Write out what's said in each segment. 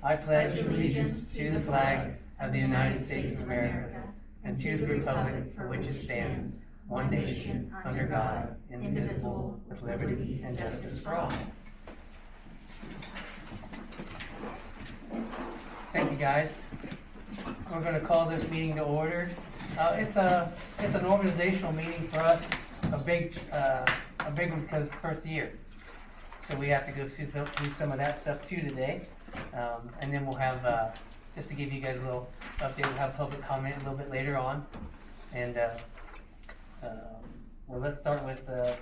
I pledge allegiance to the flag of the United States of America and to the republic for which it stands, one nation, under God, indivisible, with liberty and justice for all. Thank you, guys. We're going to call this meeting to order. It's an organizational meeting for us, a big one because it's the first year. So we have to go through some of that stuff too today. And then we'll have, just to give you guys a little update, we'll have public comment a little bit later on. And well, let's start with the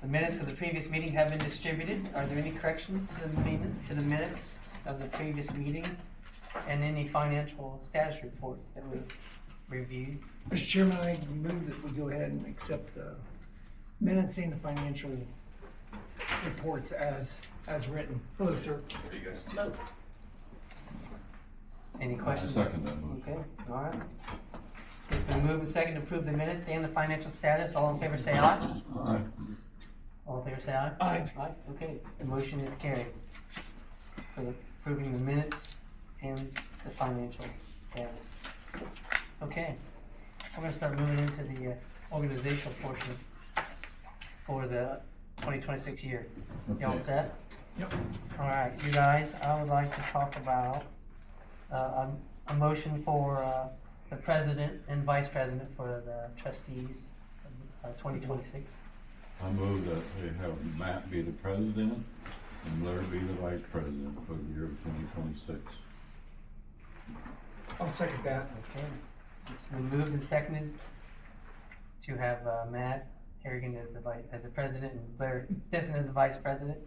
minutes of the previous meeting have been distributed. Are there any corrections to the minutes of the previous meeting? And any financial status reports that we've reviewed? Mr. Chairman, I move that we go ahead and accept the minutes and the financial reports as written. Hello, sir. There you go. Hello. Any questions? I second that motion. Okay, all right. It's been moved and seconded to approve the minutes and the financial status. All in favor say aye. Aye. All in favor say aye. Aye. Aye, okay. The motion is carried for approving the minutes and the financial status. Okay, we're gonna start moving into the organizational portion for the 2026 year. Y'all Okay. set? Yep. All right, you guys, I would like to talk about a motion for the president and vice president for the trustees of 2026. I move that we have Matt be the president and Larry be the vice president for the year of 2026. I'll second that. Okay, it's been moved and seconded to have Matt Harrigan as the president and Blair Stinson as the vice president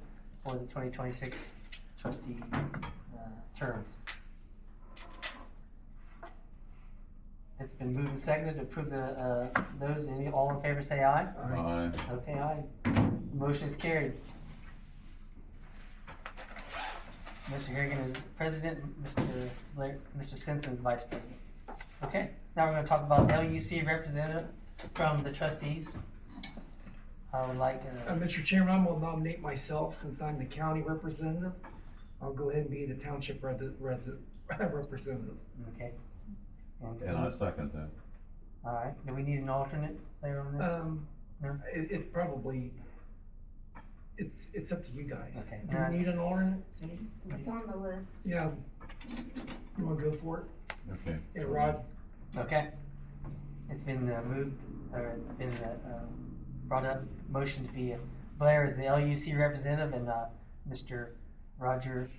for the 2026 trustee terms. It's been moved and seconded to approve those. All in favor say aye. Aye. Okay, aye. Motion is carried. Mr. Harrigan is president, Mr. Stinson is vice president. Okay, now we're going to talk about LUC representative from the trustees. I would like. Mr. Chairman, I'm gonna nominate myself since I'm the county representative. I'll go ahead and be the township representative. Okay. And I second that. All right. Do we need an alternate there on this? No? It's probably, it's up to you guys. Okay. Do we need an alternate? It's on the list. Yeah. You wanna go for it? Okay. Yeah, Rod? Okay. It's been moved, or it's been brought up, motion to be Blair as the LUC representative and Mr. Roger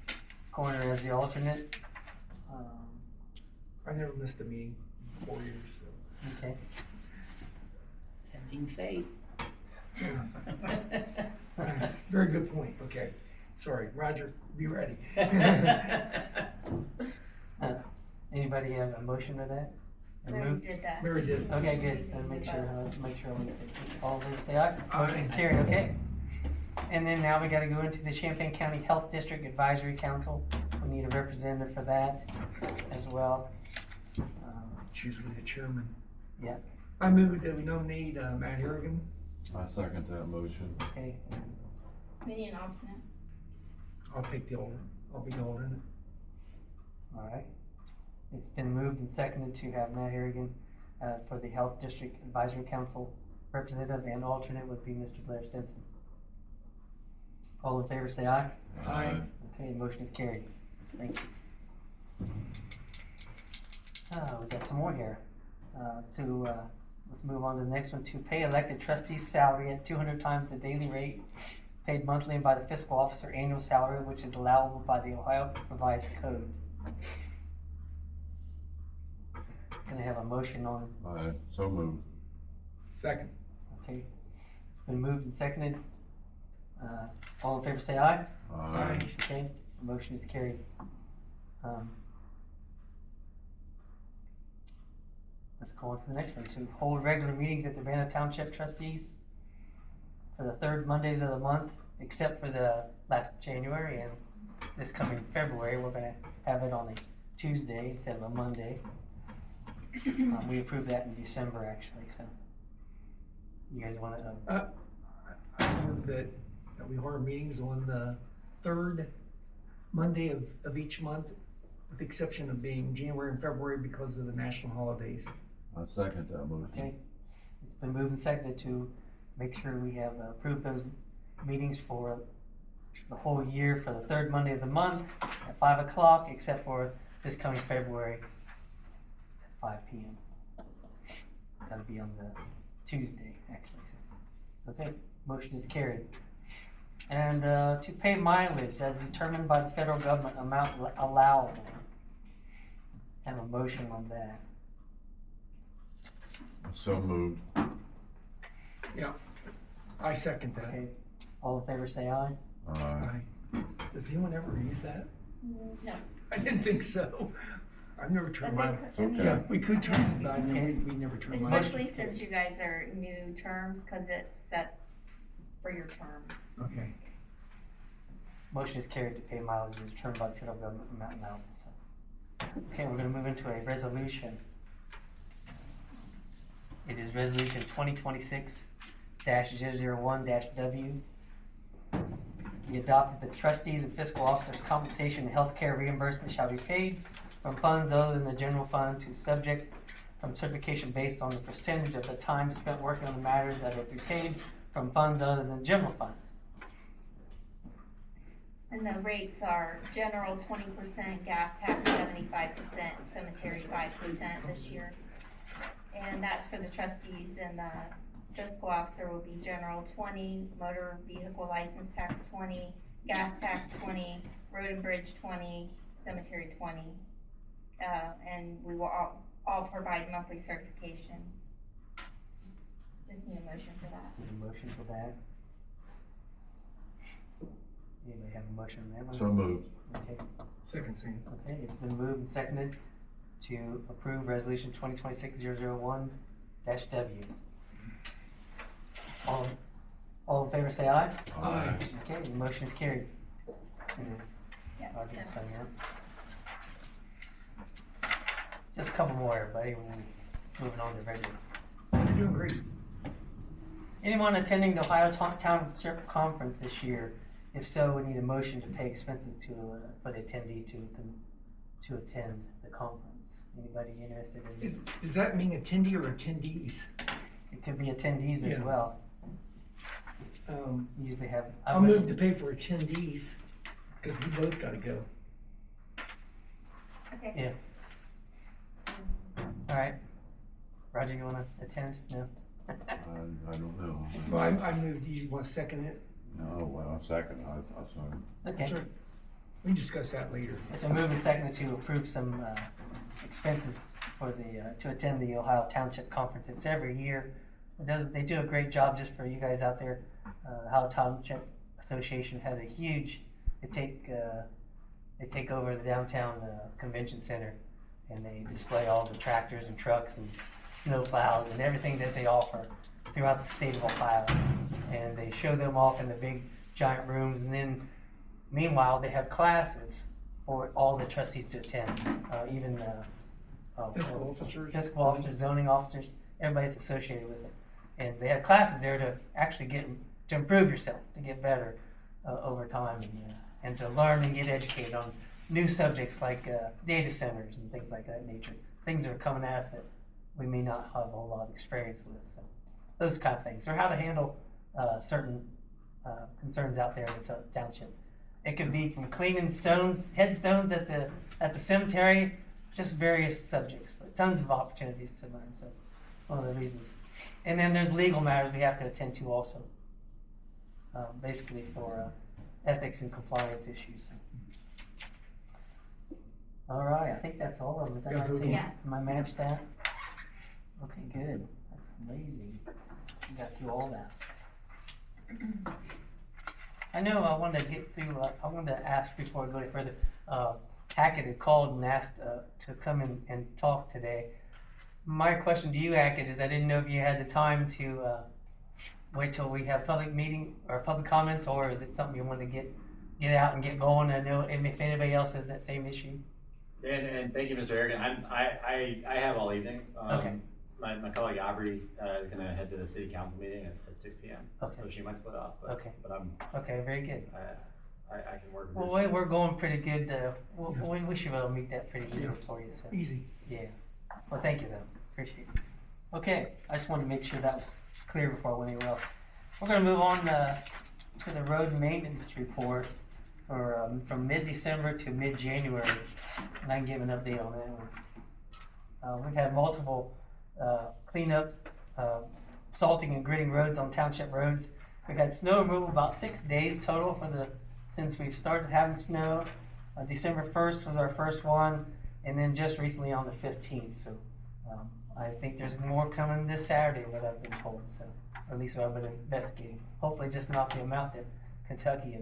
Corner as the alternate. I never missed a meeting in 4 years, so. Okay. Tempting fate. Very good point, okay. Sorry, Roger, be ready. Anybody have a motion for that? Or Larry move? did that. Very good. Okay, good. Make sure all of them say aye. Aye. Motion's carried, okay. And then now we gotta go into the Champaign County Health District Advisory Council. We need a representative for that as well. It's usually the chairman. Yeah, I move that we nominate Matt Harrigan. I second that motion. okay. We need an alternate. I'll take the alternate. I'll be the alternate. All right. It's been moved and seconded to have Matt Harrigan for the Health District Advisory Council representative, and alternate would be Mr. Blair Stinson. All in favor say aye. Aye. Okay, motion is carried. Thank you. We got some more here. Let's move on to the next one. To pay elected trustees' salary at 200 times the daily rate paid monthly and by the fiscal officer annual salary, which is allowable by the Ohio Revised Code. Can I have a motion on? Aye. So moved. Second. Okay, it's been moved and seconded. All in favor say aye. Aye. Okay, the motion is carried. Let's go on to the next one. To hold regular meetings at the Urbana Township Trustees for the third Mondays of the month, except for the last January and this coming February. We're gonna have it on a Tuesday instead of a Monday. We approved that in December, actually, so. You guys wanna, I move that we hold our meetings on the third Monday of each month, with the exception of being January and February because of the national holidays. I second that motion. Okay, it's been moved and seconded to make sure we have approved those meetings for the whole year for the third Monday of the month at 5 o'clock, except for this coming February at 5 p.m. That'll be on the Tuesday, actually. Okay, motion is carried. And to pay mileage as determined by the federal government amount allowable. Have a motion on that. So moved. Yeah, I second that. Okay, all in favor say aye. Aye. Does anyone ever use that? No. I didn't think so. I've never turned But mine. they could- Okay. Yeah, we could turn it, but we never turned mine. Especially since you guys are new terms, cause it's set for your term. Okay. Motion is carried to pay mileage as determined by the federal government amount allowable. So. Okay, we're gonna move into a resolution. It is resolution 2026-001-W. Be adopted that the trustees and fiscal officers' compensation and health care reimbursement shall be paid from funds other than the general fund to subject from certification based on the percentage of the time spent working on the matters that will be paid from funds other than the general fund. And the rates are general 20%, gas tax 75%, cemetery 5% this year. And that's for the trustees, and the fiscal officer will be general 20, motor vehicle license tax 20, gas tax 20, road and bridge 20, cemetery 20. And we will all provide monthly certification. Just need a motion for that. Just need a motion for that. Anybody have a motion on that one? So moved. Okay, Second scene. okay, it's been moved and seconded to approve resolution 2026-001-W. All in favor say aye. Aye. Okay, the motion is carried. Yeah, I'll give you some, that's- yeah. Just a couple more, everybody, we'll be moving on to regular. You're doing great. Anyone attending the Ohio Township Conference this year? If so, we need a motion to pay expenses for the attendee to attend the conference. Anybody interested in? Does that mean attendee or attendees? It could be attendees as Yeah. well. We usually have. I'll move to pay for attendees, because we both gotta go. Okay. Yeah. All right. Roger, you wanna attend? No? I don't know. Well, I moved, you want to second it? No, well, second, I sorry. Okay. Sure. We can discuss that later. It's a move and second to approve some expenses for to attend the Ohio Township Conference. It's every year. They do a great job just for you guys out there. The Ohio Township Association has a huge, they take over the downtown convention center, and they display all the tractors and trucks and snow plows and everything that they offer throughout the state of Ohio. And they show them off in the big giant rooms, and then meanwhile they have classes for all the trustees to attend, even Fiscal officers. fiscal officers, zoning officers, everybody's associated with it. And they have classes there to actually to improve yourself, to get better over time, and to learn and get educated on new subjects like data centers and things like that nature. Things that are coming at us that we may not have a whole lot of experience with. So those kind of things, or how to handle certain concerns out there in the township. It could be from cleaning headstones at the cemetery, just various subjects, but tons of opportunities to learn. So it's one of the reasons. And then there's legal matters we have to attend to also, basically for ethics and compliance issues. All right, I think that's all of them. Is that Yeah, right? yeah. Am I matched that? Okay, good. That's amazing. You got through all that. I know I wanted to get through, I wanted to ask before I go any further, Hackett had called and asked to come in and talk today. My question to you, Hackett, is I didn't know if you had the time to wait till we have public meeting or public comments, or is it something you want to get out and get going? I know if anybody else has that same issue. And thank you, Mr. Aragon. I have all evening. Okay. My colleague Aubrey is going to head to the city council meeting at 6 p.m. Okay. So she might split off. But, Okay. But I'm. Okay, very good. I can work with Well, this. we're going pretty good, we should be able to meet that pretty easily for you, so. Easy. Yeah, well, thank you though, appreciate it. Okay, I just wanted to make sure that was clear before I went anywhere else. We're gonna move on to the road maintenance report for, from mid-December to mid-January, and I can give an update on that one. We've had multiple, cleanups, salting and gritting roads on township roads. We've had snow removal about 6 days total since we've started having snow. December 1st was our first one, and then just recently on the 15th. So I think there's more coming this Saturday, what I've been told. So or at least what I've been investigating. Hopefully, just not the amount that Kentucky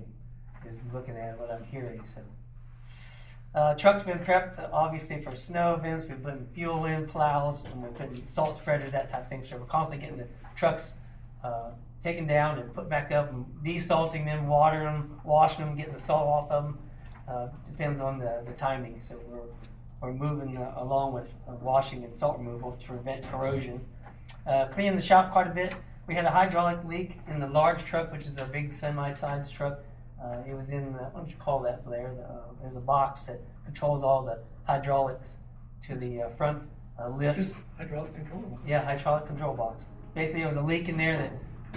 is looking at, what I'm hearing. So trucks been prepped obviously for snow events. We're putting fuel in, plows, and we're putting salt spreaders, that type of thing. So we're constantly getting the trucks taken down and put back up, and desalting them, watering them, washing them, getting the salt off of them. Depends on the timing. So we're moving along with washing and salt removal to prevent corrosion. Cleaning the shop quite a bit. We had a hydraulic leak in the large truck, which is a big semi-sized truck. It was in the, what do you call that, Blair? There's a box that controls all the hydraulics to the front lifts. Just hydraulic control box. Yeah, hydraulic control box. Basically, there was a leak in there that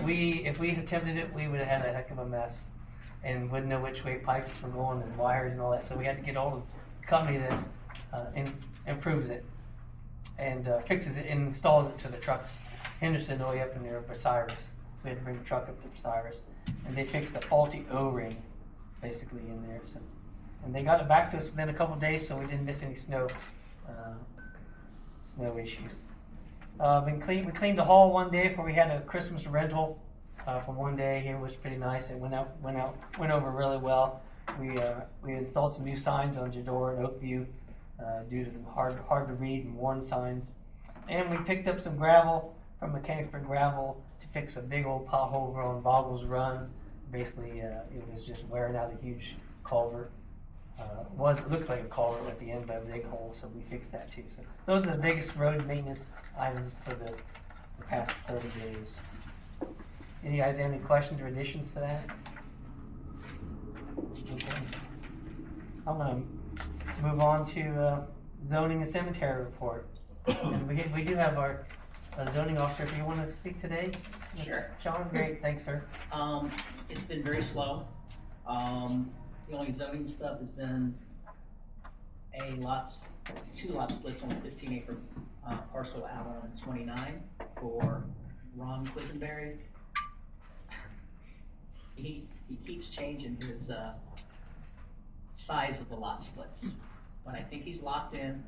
if we attempted it, we would have had a heck of a mess and wouldn't know which way pipes were going and wires and all that. So we had to get hold of the company that improves it and fixes it and installs it to the trucks. Henderson all the way up in there, Bucyrus. So we had to bring the truck up to Bucyrus, and they fixed a faulty O-ring basically in there. So, and they got it back to us within a couple of days, so we didn't miss any snow issues. We cleaned the hall one day before we had a Christmas rental for one day here, which was pretty nice. It went over really well. We installed some new signs on Jador and Oakview due to the hard to read and worn signs. And we picked up some gravel from Mechanicsburg Gravel to fix a big old pothole over on Boggles Run. Basically, it was just wearing out a huge culvert. It looked like a culvert at the end by a big hole, so we fixed that too. So those are the biggest road maintenance items for the past 30 days. Any guys have any questions or additions to that? Okay. I'm gonna move on to zoning and cemetery report. And we do have our zoning officer. Do you want to speak today? Sure. Sean, great, thanks, sir. It's been very slow. The only zoning stuff has been two lot splits on a 15-acre parcel out on 29 for Ron Quisenberry. He keeps changing his size of the lot splits, but I think he's locked in.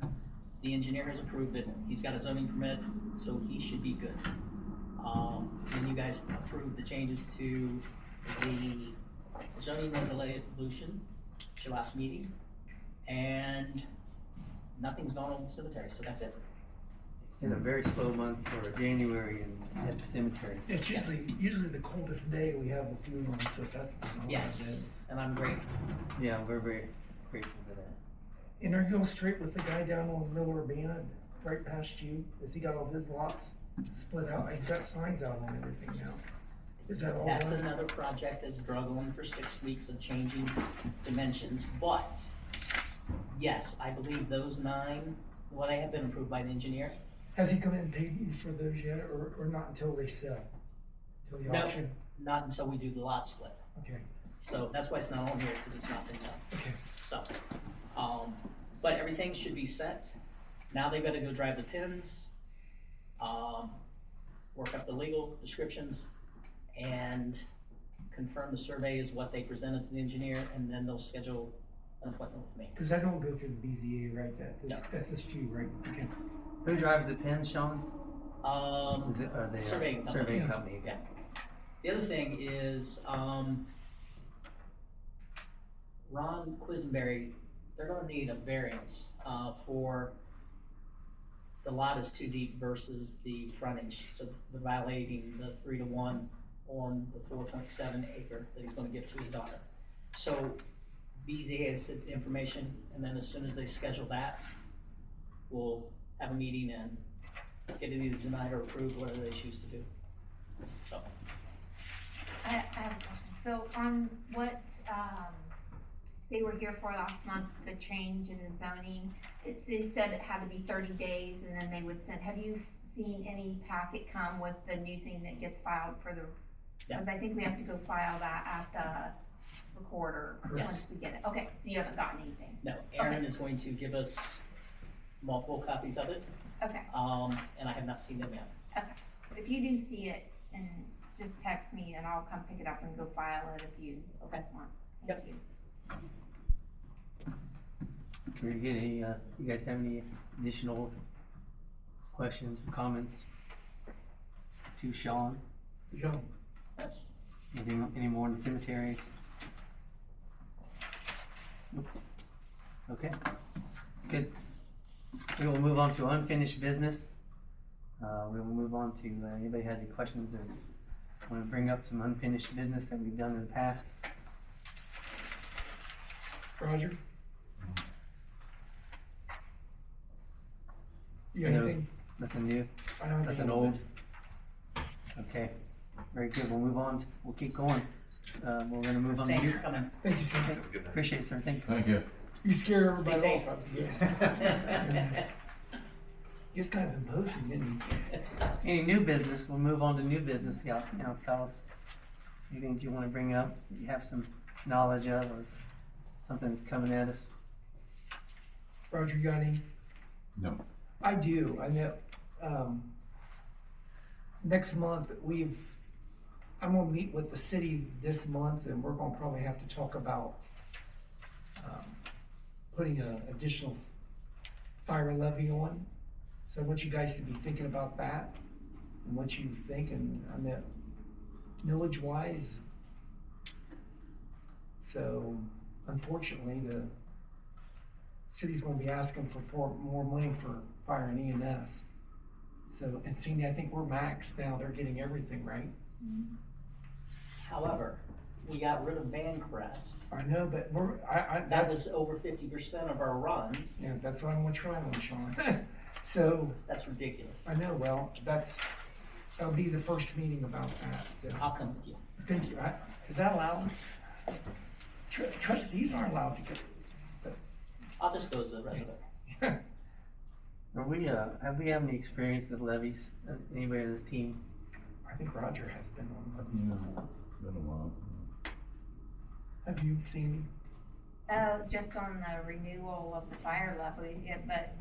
The engineer has approved it. He's got a zoning permit, so he should be good. When you guys approved the changes to the zoning resolution at your last meeting, and nothing's gone on the cemetery, so that's it. It's been a very slow month for January at the cemetery. It's usually the coldest day we have the funeral, so that's been all it Yes, is. and I'm grateful. Yeah, we're very grateful for that. And are you going straight with the guy down on Middle Urbana, right past you? Has he got all his lots split out? He's got signs out on everything now. Is that all That's done? another project that's drug on for 6 weeks of changing dimensions, but yes, I believe those 9, well, they have been approved by the engineer. Has he come in and paid you for those yet, or not until they sell? Till the No. auction? Not until we do the lot split. Okay, So that's why it's not on here, because it's not been done. okay. So, but everything should be set. Now they've got to go drive the pins, work up the legal descriptions, and confirm the survey is what they presented to the engineer, and then they'll schedule an appointment with me. Because that don't go through the BZA, right? That's just you, right? Okay. Who drives the pins, Sean? Is it, are they Surveying company. surveying Yeah. company? Yeah. The other thing is, Ron Quisenberry, they're gonna need a variance, for the lot is too deep versus the frontage, so they're violating the 3-to-1 on the 4.7 acre that he's gonna give to his daughter. So BZA has the information, and then as soon as they schedule that, we'll have a meeting and get it either denied or approved, whatever they choose to do. So, I have a question. So on what, they were here for last month, the change in the zoning. They said it had to be 30 days and then they would send, have you seen any packet come with the new thing that gets filed for the, because I think we have to go file that at the recorder Yes. once we get it. Okay, so you haven't gotten anything? No, Aaron Okay. is going to give us multiple copies of it, Okay, and I have not seen them yet. okay. If you do see it, and just text me and I'll come pick it up and go file it if you Okay. want. Yep. Thank you. Very good. Any, you guys have any additional questions or comments to Sean? Joe, Yes. Any more in the cemetery? Nope. Okay, good. We will move on to unfinished business. We will move on to, anybody has any questions or want to bring up some unfinished business that we've done in the past? Roger? You got No. anything? Nothing new? I don't think Nothing I'm old? good. Okay, very good. We'll move on. We'll keep going. We're gonna move on to Thanks you. for coming. Thank you, sir. Appreciate it, sir. Thank you. Thank you. You scared everybody Stay safe. off. That was good. He was kind of imposing, didn't he? Any new business? We'll move on to new business, fellas. Anything that you wanna bring up, that you have some knowledge of, or something that's coming at us? Roger, you got any? No. I do. I know, next month, I'm gonna meet with the city this month and we're gonna probably have to talk about, putting a additional fire levy on. So I want you guys to be thinking about that and what you think, and I mean, millage wise. So unfortunately, the city's gonna be asking for more money for fire and EMS. So, and seeing, I think we're maxed now, they're getting everything, right? However, we got rid of Van Crest. I know, but That that's, was over 50% of our runs. yeah, that's what I'm gonna try on, Sean. So, That's ridiculous. I know, well, that'll be the first meeting about that. So, I'll come with you. thank you. Is that allowed? Trustees aren't allowed to get, I'll just go as the resident. Are we, have we had any experience with levies? Anybody on this team? I think Roger has been on levies Yeah. before. Been a while. Have you seen? Just on the renewal of the fire levy, yeah, but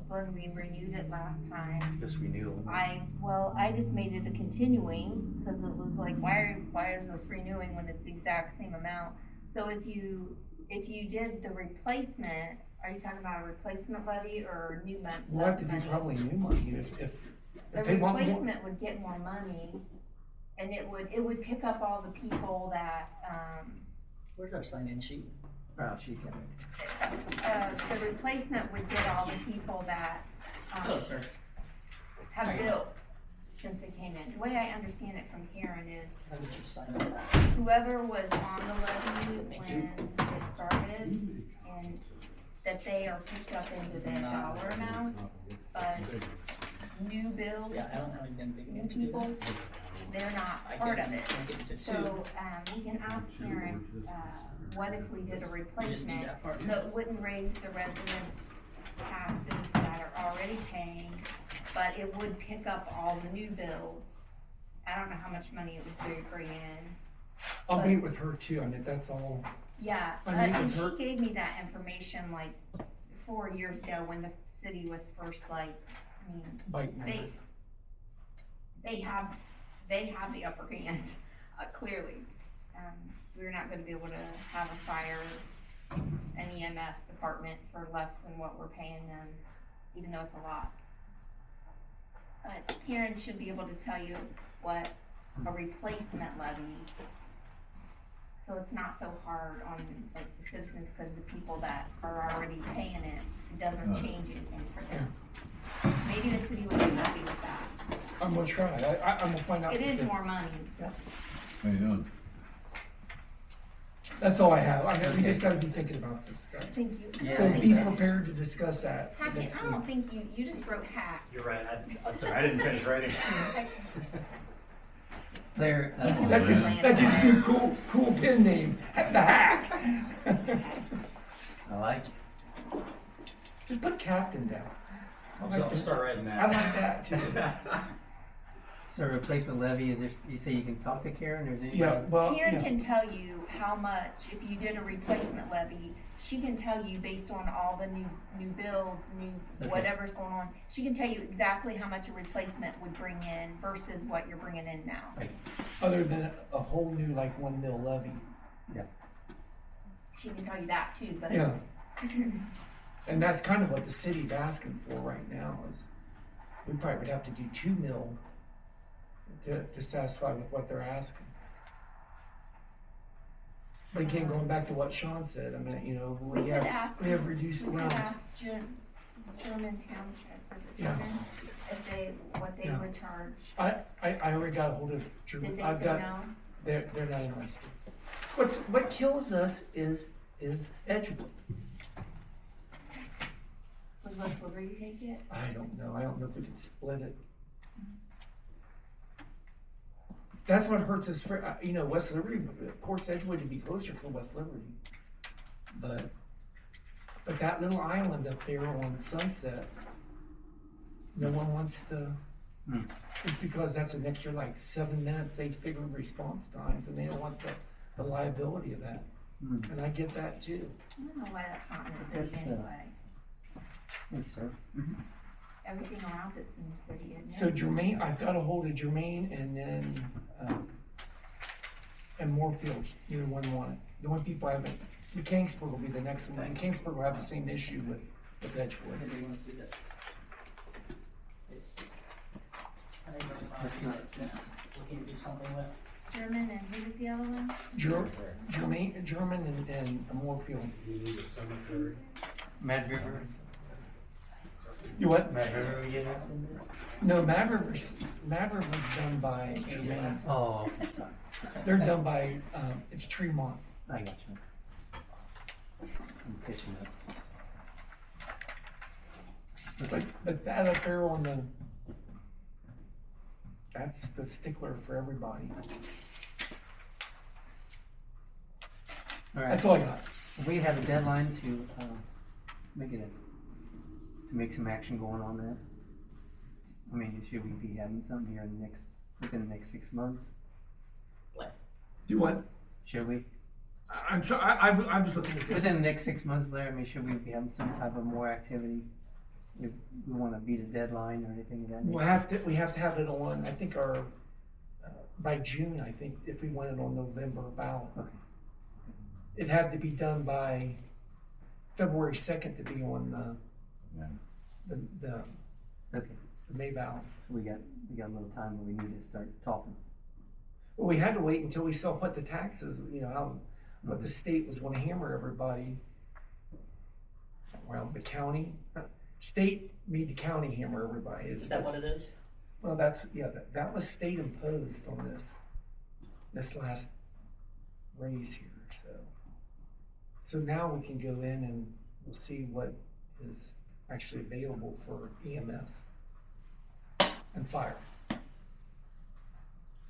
when we renewed it last time, Just renewal. I just made it a continuing, cause it was like, why is this renewing when it's the exact same amount? So if you did the replacement, are you talking about a replacement levy or new money? We'll have to do probably new money if The they want more. replacement would get more money, and it would pick up all the people that, Where's our sign-in sheet? Oh, she's got it. the replacement would get all the people that, Oh, sir. have built since it came in. The way I understand it from Karen is, How did you sign up? whoever was on the levy when it started, and that they are picked up into the dollar amount, but new builds, Yeah, I don't have anything big new enough to do people, that. they're not I part can- of it. I can get to two. So, we can ask Karen, what if we did a We just need replacement, that part. so it wouldn't raise the residents' taxes that are already paying, but it would pick up all the new builds. I don't know how much money it would bring in. I'll meet with her too. I mean, that's all. Yeah, I mean, and with her- she gave me that information like 4 years ago when the city was first like, I mean, Bite numbers. they have the upper hand, clearly. We're not gonna be able to have a fire, an EMS department for less than what we're paying them, even though it's a lot. But Karen should be able to tell you what a replacement levy, so it's not so hard on like the citizens, cause the people that are already paying it, it doesn't change anything for them. Maybe the city would be happy with that. I'm gonna try. I'm gonna find out. It is more money. How you doing? That's all I have. I mean, we just gotta be thinking about this, guys. Thank you. Yeah, So I think be that- prepared to discuss that Hack it, next I week. don't think you just wrote hack. You're right, I'm sorry, I didn't finish writing. Claire, That's his new cool pen name, the Hack. like it. Just put captain down. I'll start writing I that. like that too. So replacement levy, is there, you say you can talk to Karen, or is anybody? Yeah, well, Karen yeah. can tell you how much, if you did a replacement levy, she can tell you based on all the new builds, Okay. whatever's going on. She can tell you exactly how much a replacement would bring in versus what you're bringing in now. Other than a whole new like 1 mil levy. She can tell you that too, but. Yeah. And that's kind of what the city's asking for right now is we probably would have to do 2 mil to satisfy with what they're asking. But again, going back to what Sean said, I mean, you know, We could ask. we have reduced We could runs. ask German Township, was it Yeah. German? If what they Yeah. would charge. I already got a hold of Did German. they I've say got, no? they're not interested. What kills us is Edgewood. Would West Liberty take it? I don't know. I don't know if we could split it. That's what hurts us for, you know, West Liberty, of course, Edgewood would be closer for West Liberty. But that little island up there on Sunset, no one wants to, just because that's an extra like 7 minutes, 8-figure response times, and they don't want the liability of that. And I get that too. I don't know why that's not in the That's, city anyway. I think so. Everything around it's in the city, isn't it? So Jermaine, I've got a hold of Jermaine and then, and Moorfield, neither one want it. The only people I haven't, Kingsburg will be the next one, and Kingsburg will have the same issue with Edgewood. Do you wanna see this? It's, I think Let's see. we can do something with. German and who was the other one? Jermaine, German and Moorfield. Mad River, You what? Mad River, we get next in there? No, Mad River's done by Jermaine. Oh, okay, sorry. They're done by, it's Tremont. I got you. I'm pitching up. But that up there on the, that's the stickler for everybody. All right. That's all I got. We have a deadline to, to make some action going on that. I mean, should we be having something here within the next 6 months? Do what? Should we? I'm sorry, I was looking at this. Within the next 6 months, Blair, I mean, should we be having some type of more activity? If we wanna beat a deadline or anything of that nature? We have to have it on, I think by June, I think, if we want it on November ballot. Okay. It had to be done by February 2nd to be on Yeah. the Okay, May ballot. so we got a little time where we need to start talking. Well, we had to wait until we saw what the taxes, you know, what the state was gonna hammer everybody. Well, the county, state made the county hammer everybody. Is that what it is? Well, that was state imposed on this last raise here, so. So now we can go in and we'll see what is actually available for EMS and fire.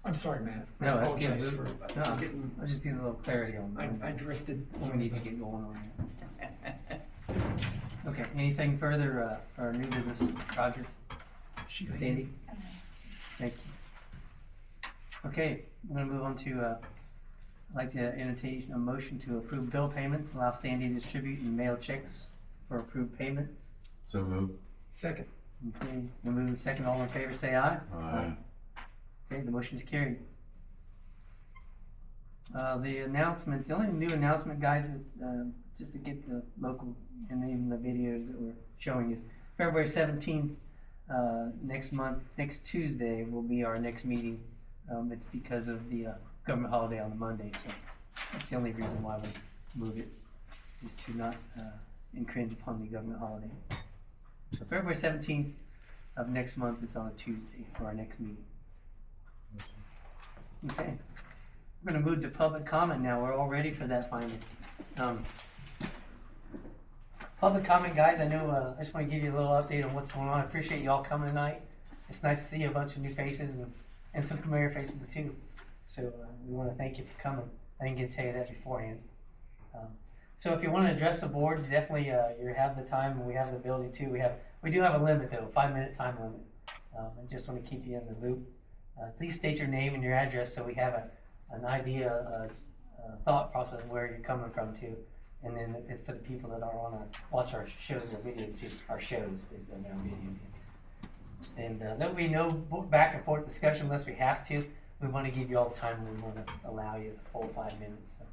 I'm sorry, Matt. I No, that's apologize good. for No, getting, I just need a little clarity on I drifted. what we need to get going on there. Okay, anything further, for our new business, Roger, Sandy? Thank you. Okay, I'm gonna move on to, I'd like to entertain a motion to approve bill payments, allow Sandy to distribute and mail checks for approved payments. So move. Second. Okay, we'll move the second, all in favor, say aye. Aye. Okay, the motion is carried. The announcements, the only new announcement, guys, that, just to get the local and even the videos that we're showing is February 17th, next month, next Tuesday will be our next meeting. It's because of the government holiday on the Monday, so that's the only reason why we move it, is to not infringe upon the government holiday. So February 17th of next month is on a Tuesday for our next meeting. Okay, we're gonna move to public comment now. We're all ready for that finally. Public comment, guys, I know, I just wanna give you a little update on what's going on. I appreciate you all coming tonight. It's nice to see a bunch of new faces and some familiar faces too. So, we wanna thank you for coming. I didn't get to tell you that beforehand. So if you want to address the board, definitely you have the time, and we have the ability to. We do have a limit though, 5-minute time limit. I just want to keep you in the loop. Please state your name and your address so we have an idea, a thought process of where you're coming from too. And then it's for the people that are watch our shows or videos, see our shows based on our videos. And there'll be no back and forth discussion unless we have to. We want to give you all the time we want to allow you the full 5 minutes. So.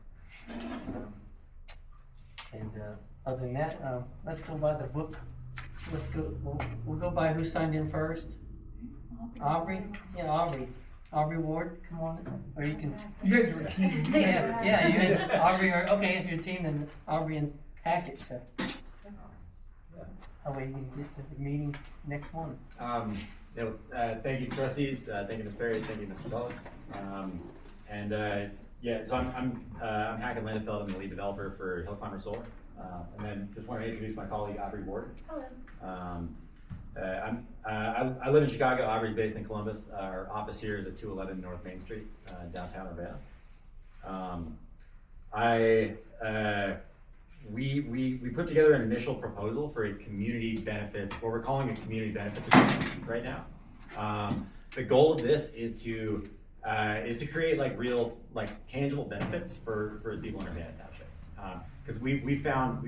Other than that, let's go by the book. Let's go. We'll go by who signed in first. Aubrey. Yeah, Aubrey. Aubrey Ward, come on. Or you can. You guys are a team. Yeah, you guys. Aubrey are okay. If you're a team, then Aubrey and Hackett. So. That way you can get to the meeting next morning. Thank you, trustees. Thank you, Ms. Perry. Thank you, Mr. Dulles. So I'm Hackett Landefeld. I'm the lead developer for Hill Climber Solar. And then just want to introduce my colleague Aubrey Ward. Hello. I live in Chicago. Aubrey's based in Columbus. Our office here is at 211 North Main Street, downtown Urbana. We put together an initial proposal for a community benefits, what we're calling a community benefits agreement right now. The goal of this is to create like real, like tangible benefits for the people in Urbana Township. Because we found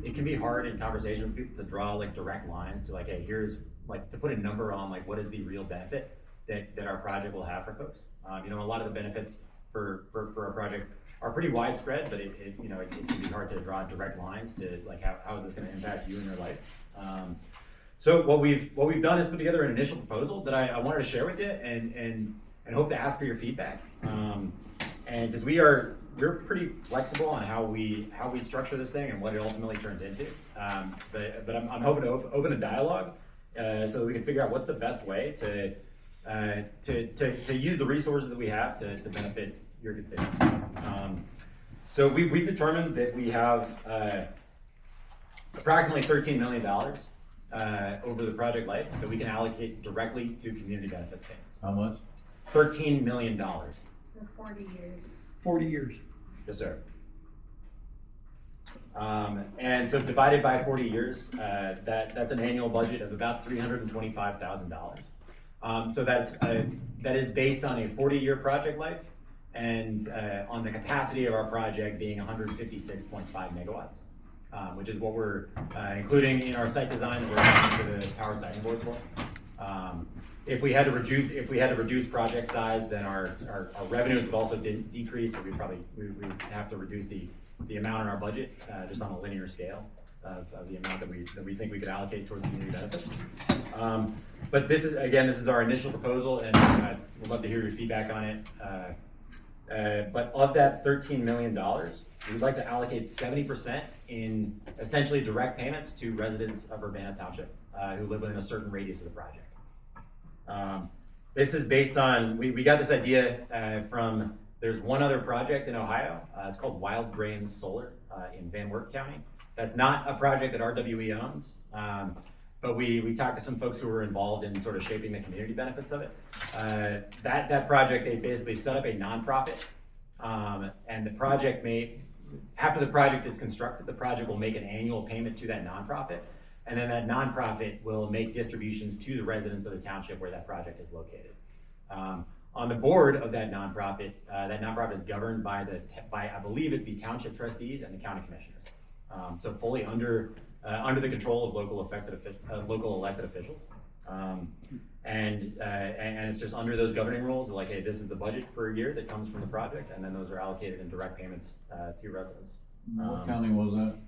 it can be hard in conversation with people to draw like direct lines to like, hey, here's like to put a number on like what is the real benefit that our project will have for folks. A lot of the benefits for our project are pretty widespread, but it can be hard to draw direct lines to like how is this going to impact you in your life. So what we've done is put together an initial proposal that I wanted to share with you and hope to ask for your feedback. And because we're pretty flexible on how we structure this thing and what it ultimately turns into. But I'm hoping to open a dialogue so that we can figure out what's the best way to use the resources that we have to benefit your constituents. So we've determined that we have approximately $13 million over the project life that we can allocate directly to community benefits payments. How much? $13 million. For 40 years. 40 years. Yes, sir. And so divided by 40 years, that's an annual budget of about $325,000. So that is based on a 40-year project life and on the capacity of our project being 156.5 megawatts, which is what we're including in our site design that we're asking for the power siting board for. If we had to reduce project size, then our revenues would also decrease. So we would have to reduce the amount in our budget just on a linear scale of the amount that we think we could allocate towards community benefits. But this is our initial proposal, and we'd love to hear your feedback on it. But of that $13 million, we'd like to allocate 70% in essentially direct payments to residents of Urbana Township who live within a certain radius of the project. This is based on, we got this idea from, there's one other project in Ohio, it's called Wild Grains Solar in Van Wert County. That's not a project that RWE owns, but we talked to some folks who were involved in sort of shaping the community benefits of it. That project, they basically set up a nonprofit, and the project after the project is constructed, the project will make an annual payment to that nonprofit. And then that nonprofit will make distributions to the residents of the township where that project is located. On the board of that nonprofit is governed by I believe it's the township trustees and the county commissioners. So fully under the control of local elected officials. And it's just under those governing rules, like, hey, this is the budget per year that comes from the project, and then those are allocated in direct payments to residents. What county was that?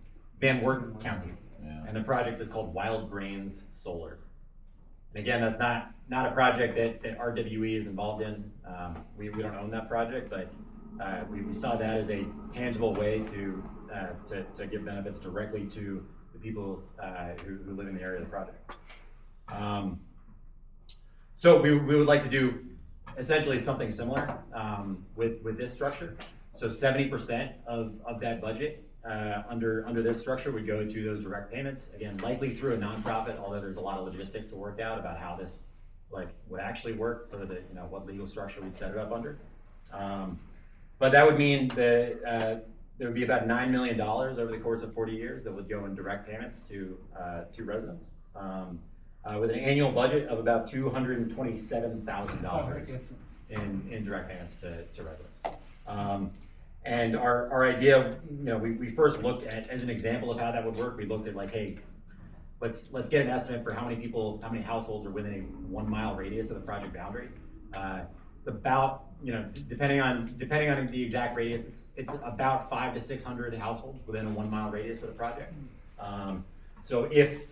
Van Wert County. Yeah. And the project is called Wild Grains Solar. And again, that's not a project that RWE is involved in. We don't own that project, but we saw that as a tangible way to give benefits directly to the people who live in the area of the project. So we would like to do essentially something similar with this structure. So 70% of that budget under this structure would go to those direct payments, again, likely through a nonprofit, although there's a lot of logistics to work out about how this would actually work for what legal structure we'd set it up under. But that would mean that there would be about $9 million over the course of 40 years that would go in direct payments to residents, with an annual budget of about $227,000 in direct payments to residents. And our idea, we first looked at, as an example of how that would work, we looked at like, hey, let's get an estimate for how many households are within a 1 mile radius of the project boundary. It's about, depending on the exact radius, it's about 500 to 600 households within a 1 mile radius of the project. So if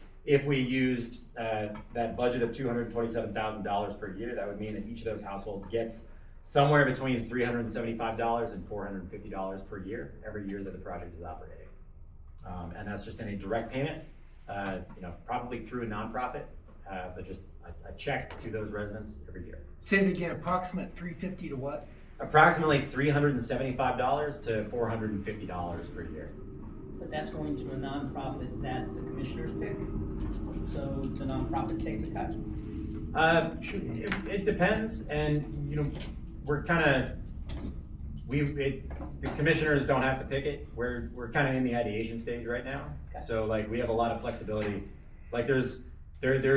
we used that budget of $227,000 per year, that would mean that each of those households gets somewhere between $375 and $450 per year, every year that the project is operating. And that's just in a direct payment, probably through a nonprofit, but just a check to those residents every year. Say it again, approximate 350 to what? Approximately $375 to $450 per year. But that's going to a nonprofit that the commissioners pick, so the nonprofit takes a cut. It depends, and we're kind of the commissioners don't have to pick it. We're kind of in the ideation stage right now, Okay. so like we have a lot of flexibility. Like there's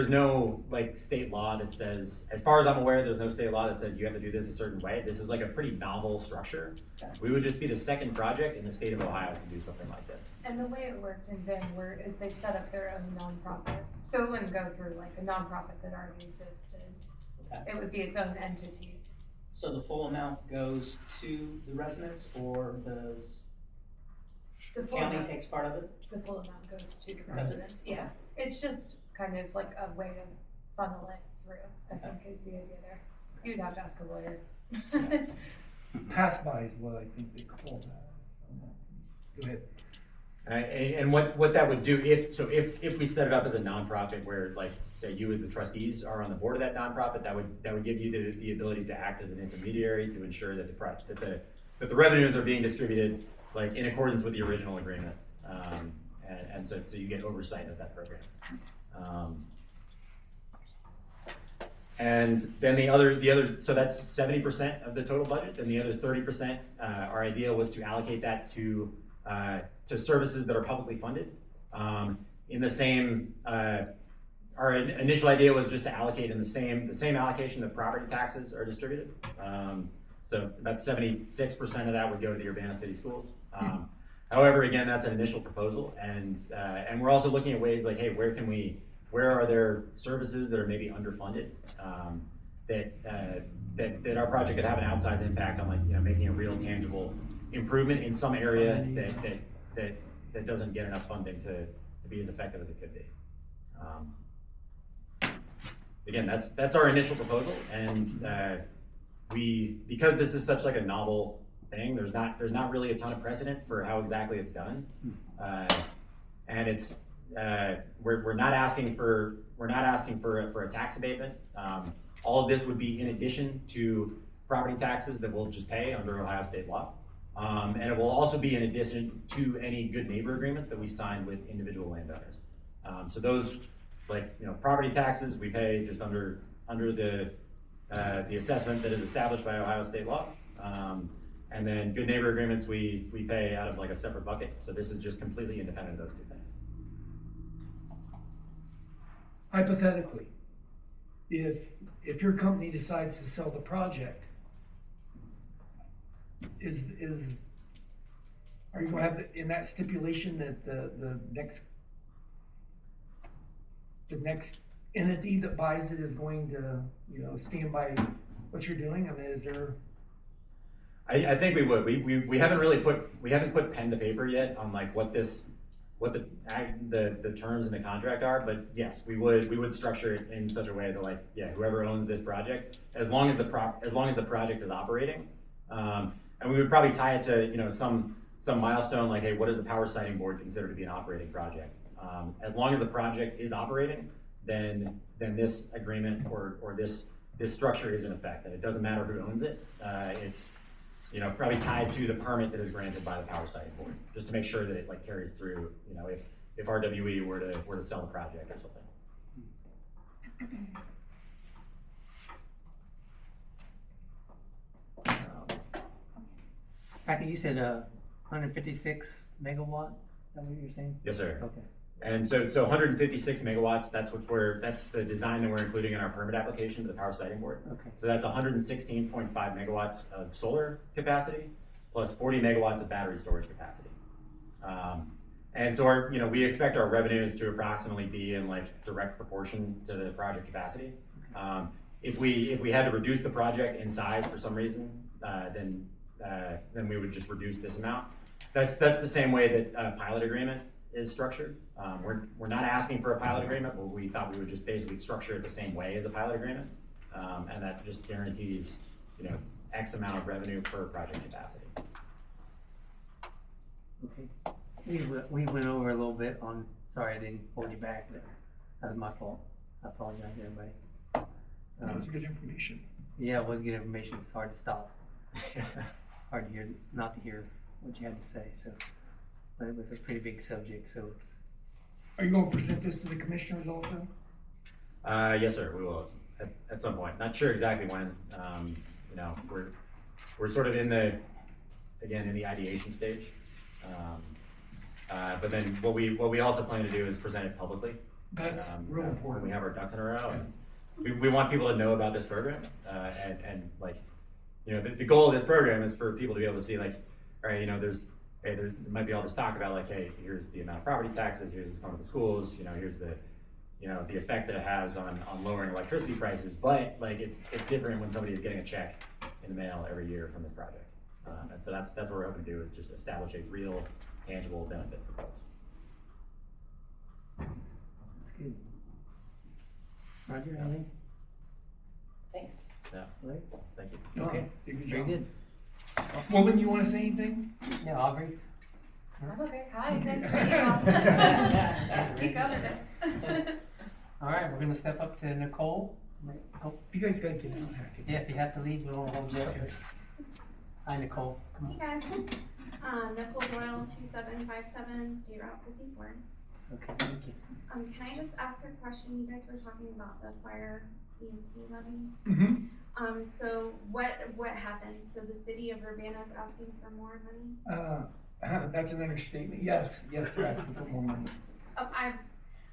no like state law that says, as far as I'm aware, there's no state law that says you have to do this a certain way. This is like a pretty novel structure. Okay. We would just be the second project in the state of Ohio to do something like this. And the way it worked in Vanward is they set up their own nonprofit. So it wouldn't go through like a nonprofit that already existed. Okay. It would be its own entity. So the full amount goes to the residents, or does The full county amount, takes part of it? the full amount goes to the residents, yeah. It's just kind of like a way to funnel it through, I think is the idea there. You'd have to ask a lawyer. Pass by is what I think they call that. Go ahead. And what that would do, if we set it up as a nonprofit where, like, say you as the trustees are on the board of that nonprofit, that would give you the ability to act as an intermediary to ensure that the revenues are being distributed like in accordance with the original agreement, and so you get oversight of that program. And then the other, so that's 70% of the total budget, and the other 30%, our idea was to allocate that to services that are publicly funded. In the same, our initial idea was just to allocate in the same allocation that property taxes are distributed. So about 76% of that would go to the Urbana City Schools. However, again, that's an initial proposal, and we're also looking at ways like, hey, where are there services that are maybe underfunded, that our project could have an outsized impact on, like, making a real tangible improvement in some area that doesn't get enough funding to be as effective as it could be. Again, that's our initial proposal, and because this is such like a novel thing, there's not really a ton of precedent for how exactly it's done, and it's we're not asking for a tax abatement. All of this would be in addition to property taxes that we'll just pay under Ohio state law. And it will also be in addition to any good neighbor agreements that we signed with individual landowners. So those, like, property taxes, we pay just under the assessment that is established by Ohio state law. And then good neighbor agreements, we pay out of like a separate bucket. So this is just completely independent of those two things. Hypothetically, if your company decides to sell the project, are you gonna have in that stipulation that the next entity that buys it is going to, stand by what you're doing? I mean, is there? I think we would. We haven't really put pen to paper yet on like what the terms in the contract are, but yes, we would structure it in such a way that, like, yeah, whoever owns this project, as long as the project is operating, and we would probably tie it to some milestone, like, hey, what does the power siting board consider to be an operating project? As long as the project is operating, then this agreement or this structure is in effect, and it doesn't matter who owns it. It's probably tied to the permit that is granted by the power siting board, just to make sure that it like carries through. If RWE were to sell the project or something. Becky, you said 156 megawatt, is that what you're saying? Yes, sir. Okay. And so 156 megawatts, that's the design that we're including in our permit application to the Power Siting Board. Okay. So that's 116.5 megawatts of solar capacity, plus 40 megawatts of battery storage capacity. And so we expect our revenues to approximately be in like direct proportion to the project capacity. If we had to reduce the project in size for some reason, then we would just reduce this amount. That's the same way that a pilot agreement is structured. We're not asking for a pilot agreement, but we thought we would just basically structure it the same way as a pilot agreement. And that just guarantees, X amount of revenue per project capacity. Okay. We went over a little bit on, sorry, I didn't hold you back, but that was my fault. I apologize, everybody. That was good information. Yeah, it was good information. It's hard to stop. Hard to hear, not to hear what you had to say, so. But it was a pretty big subject, so it's. Are you gonna present this to the commissioners also? Yes, sir, we will at some point. Not sure exactly when. We're sort of in the ideation stage. But then what we also plan to do is present it publicly. That's real When important. we have our ducks in a row. And we want people to know about this program. And the goal of this program is for people to be able to see like, all right, there might be all this talk about like, hey, here's the amount of property taxes, here's what's going on with the schools, here's the the effect that it has on lowering electricity prices, but like it's different when somebody is getting a check in the mail every year from this project. And so that's what we're hoping to do, is just establish a real tangible benefit for folks. That's good. Roger, anything? Thanks. Yeah, Right? thank you. Okay. Did a good Very job. good. Woman, you wanna say anything? Yeah, Aubrey? I'm okay. Hi, nice to meet you all. Keep coming. All right, we're gonna step up to Nicole. Nicole? You guys gotta get out. Yeah, if you have to leave, we won't hold you up. Hi, Nicole. Come Hey on. guys, Nicole Doyle, 2757, State Route 54. Okay, thank you. Can I just ask a question? You guys were talking about the fire EMC levy. Mm-hmm. So what happened? So the city of Urbana is asking for more money? That's an understatement. Yes, we're asking for more money. Oh,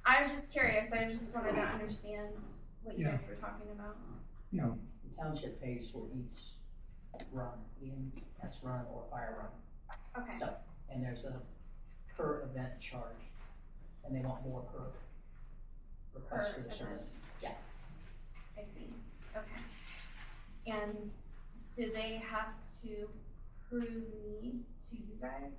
I was just curious. I just wanted to understand what you Yeah. guys were talking about. The township pays for each run, EMS run or fire run. Okay. So, and there's a per event charge, and they want more per request for the Per service. Yeah. I see. Okay. And do they have to prove need to you guys?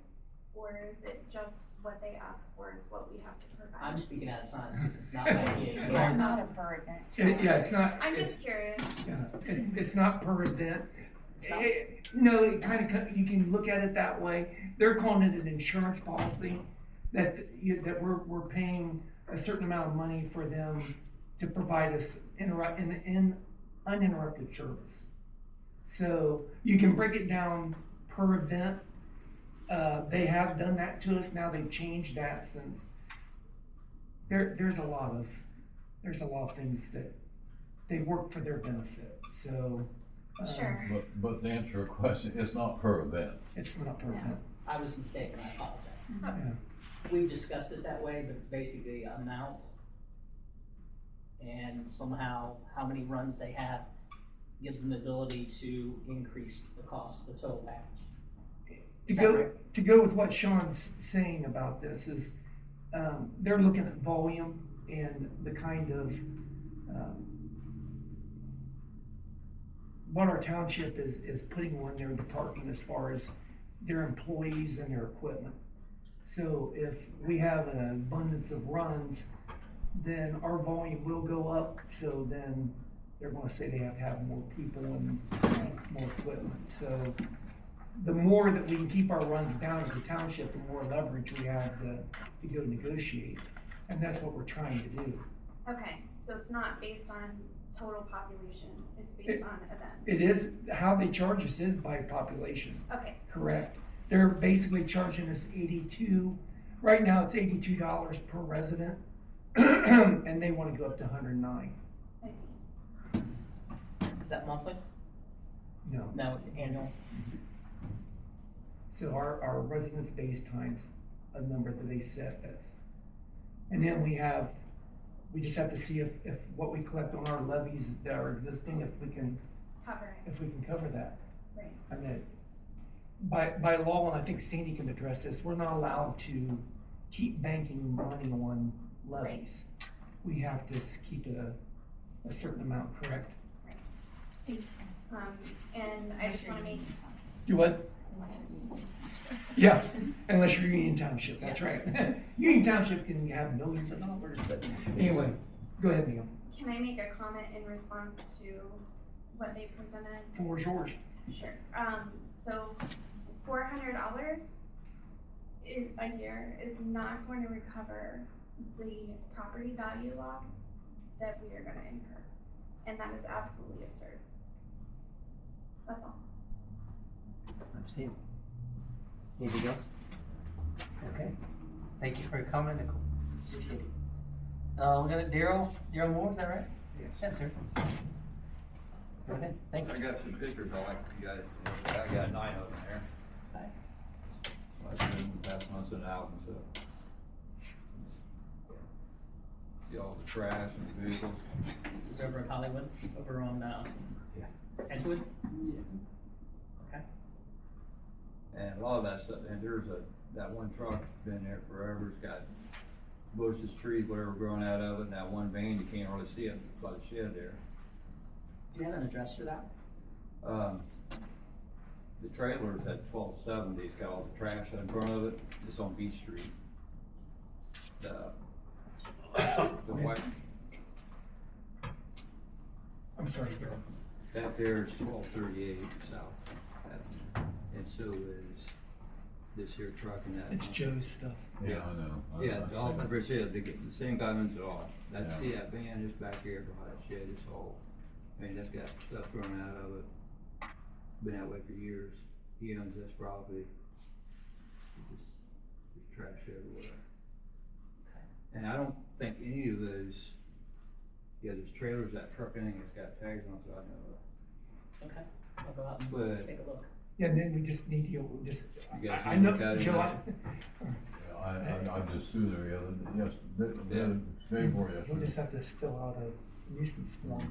Or is it just what they ask for is what we have to provide? I'm speaking out of time because it's not my gig. It's not a per event. Yeah, it's not. I'm just curious. Yeah, it's not per event. It's not. No, it kind of, you can look at it that way. They're calling it an insurance policy, that we're paying a certain amount of money for them to provide us uninterrupted service. So you can break it down per event. They have done that to us. Now they've changed that since there's a lot of things that they work for their benefit. So Sure. But to answer your question, it's not per event. it's not per event. I was mistaken, I apologize. Yeah. We've discussed it that way, but it's basically amount. And somehow, how many runs they have gives them the ability to increase the cost, the total package. To go with what Sean's saying about this is, they're looking at volume and the kind of, what our township is putting on their department as far as their employees and their equipment. So if we have an abundance of runs, then our volume will go up, so then they're gonna say they have to have more people and more equipment. So the more that we can keep our runs down as a township, the more leverage we have to go negotiate. And that's what we're trying to do. Okay, so it's not based on total population, it's based on events. It is, how they charge us is by population, Okay, correct? They're basically charging us right now it's $82 per resident, and they wanna go up to 109. I see. Is that monthly? No. No, annual? So our residence base times a number that they set, and then we just have to see if what we collect on our levies that are existing, if we can cover that. Right. And that, by law, and I think Sandy can address this, we're not allowed to keep banking money on levies. We have to keep it a certain amount, correct? And I just wanna make, Do what? Yeah, unless you're Union Township, that's right. Union Township can have millions of dollars, but anyway, go ahead, Neil. can I make a comment in response to what they presented? Floor is yours. Sure. So $400 a year is not going to recover the property value loss that we are gonna incur. And that is absolutely absurd. That's all. Understand. Anything else? Okay. Thank you for your comment, Nicole. Appreciate it. We got Daryl Moore, is that right? Yes. Yes, sir. Go ahead, thank I you. got some pictures I like you guys, I got 9 of them there. Hi. I've been passing on some out and stuff. See all the trash and the vehicles. This is over at Hollywood, over on, Edgewood? Okay. And a lot of that stuff, and there's that one truck that's been there forever, it's got bushes, trees, whatever growing out of it, and that one van, you can't really see it by the shed there. Do you have an address for that? The trailer's at 1270, it's got all the trash in front of it, it's on Beach Street. The white, I'm sorry, Daryl. that there is 1238 south Avenue, and so is this here truck and that. It's Joe's stuff. Yeah, I know. Yeah, all, like I said, the same guy owns it all. That, Yeah. see that van is back here behind that shed, it's all, I mean, that's got stuff thrown out of it. Been that way for years. He owns this property. There's trash everywhere. And I don't think any of those, those trailers, that truck, anything that's got tags on it, that I know of. Okay, I'll go out and But- take a look. Yeah, and then we just need to, You guys I need to know, look at it. Joe, I just threw there the other, day before you'll yesterday. just have to fill out a nuisance form.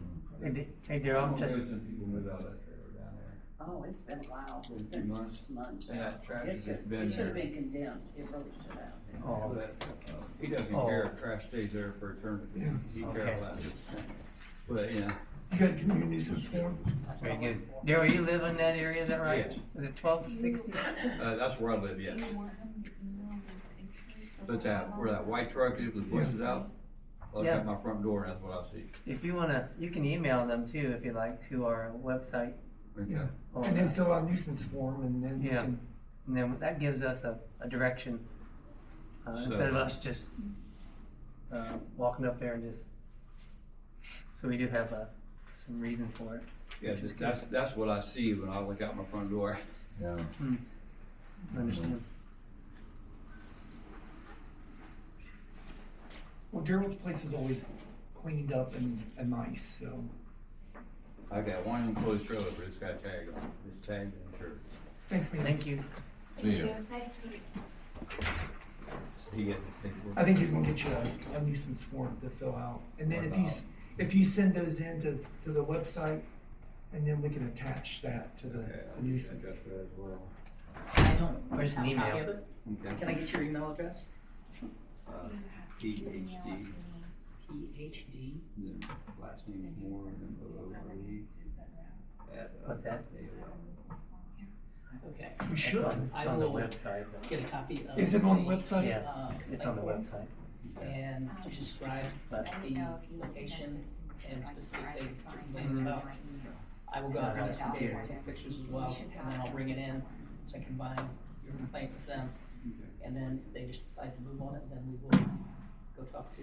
Hey, Daryl, I'm just, Some people move out of that trailer down there. Oh, it's been a while. Been a few months. Months. And that trash has It's just just, been it should have there. been condemned, it really should have. oh, But, he doesn't Oh. care if trash stays there for eternity. Yeah. He Okay. cares about it. But, you know, You got a community nuisance form? very good. Daryl, you live in that area, is that right? Yes. Is it 1260? that's where I live, yes. But that, where that white truck is with bushes out, I look Yeah. at my front door and that's what I see. If you wanna, you can email them too, if you like, to our website. Yeah. Oh, And then fill out a nuisance form and then we Yeah. can, And then that gives us a direction, instead of us just, walking up there and just, so we do have some reason for it. Yeah, Which is that's what I see when I look out my front door. Yeah. I understand. well, Daryl's place is always cleaned up and nice, so. I got one enclosed trailer, but it's got a tag on it. It's tagged and insured. Thanks, man. Thank you. See ya. Nice to meet you. So he gets to take I think he's gonna get you a nuisance form to fill out. And then if you send those in to the website, and then we can attach that to the nuisance. that as well. I don't. Where's an have a email? copy of it. Okay. Can I get your email address? PhD, PhD. then last name is Moore, and then O-O-R-E. What's that? Okay. We should. It's I on the will website. get a copy of. Is it on the website? Yeah, it's on the website. And to describe But- the location and specific things to complain about. I will go out and investigate and take pictures as well, and then I'll bring it in, so I can combine your complaint with them. And then if they just decide to move on it, then we will go talk to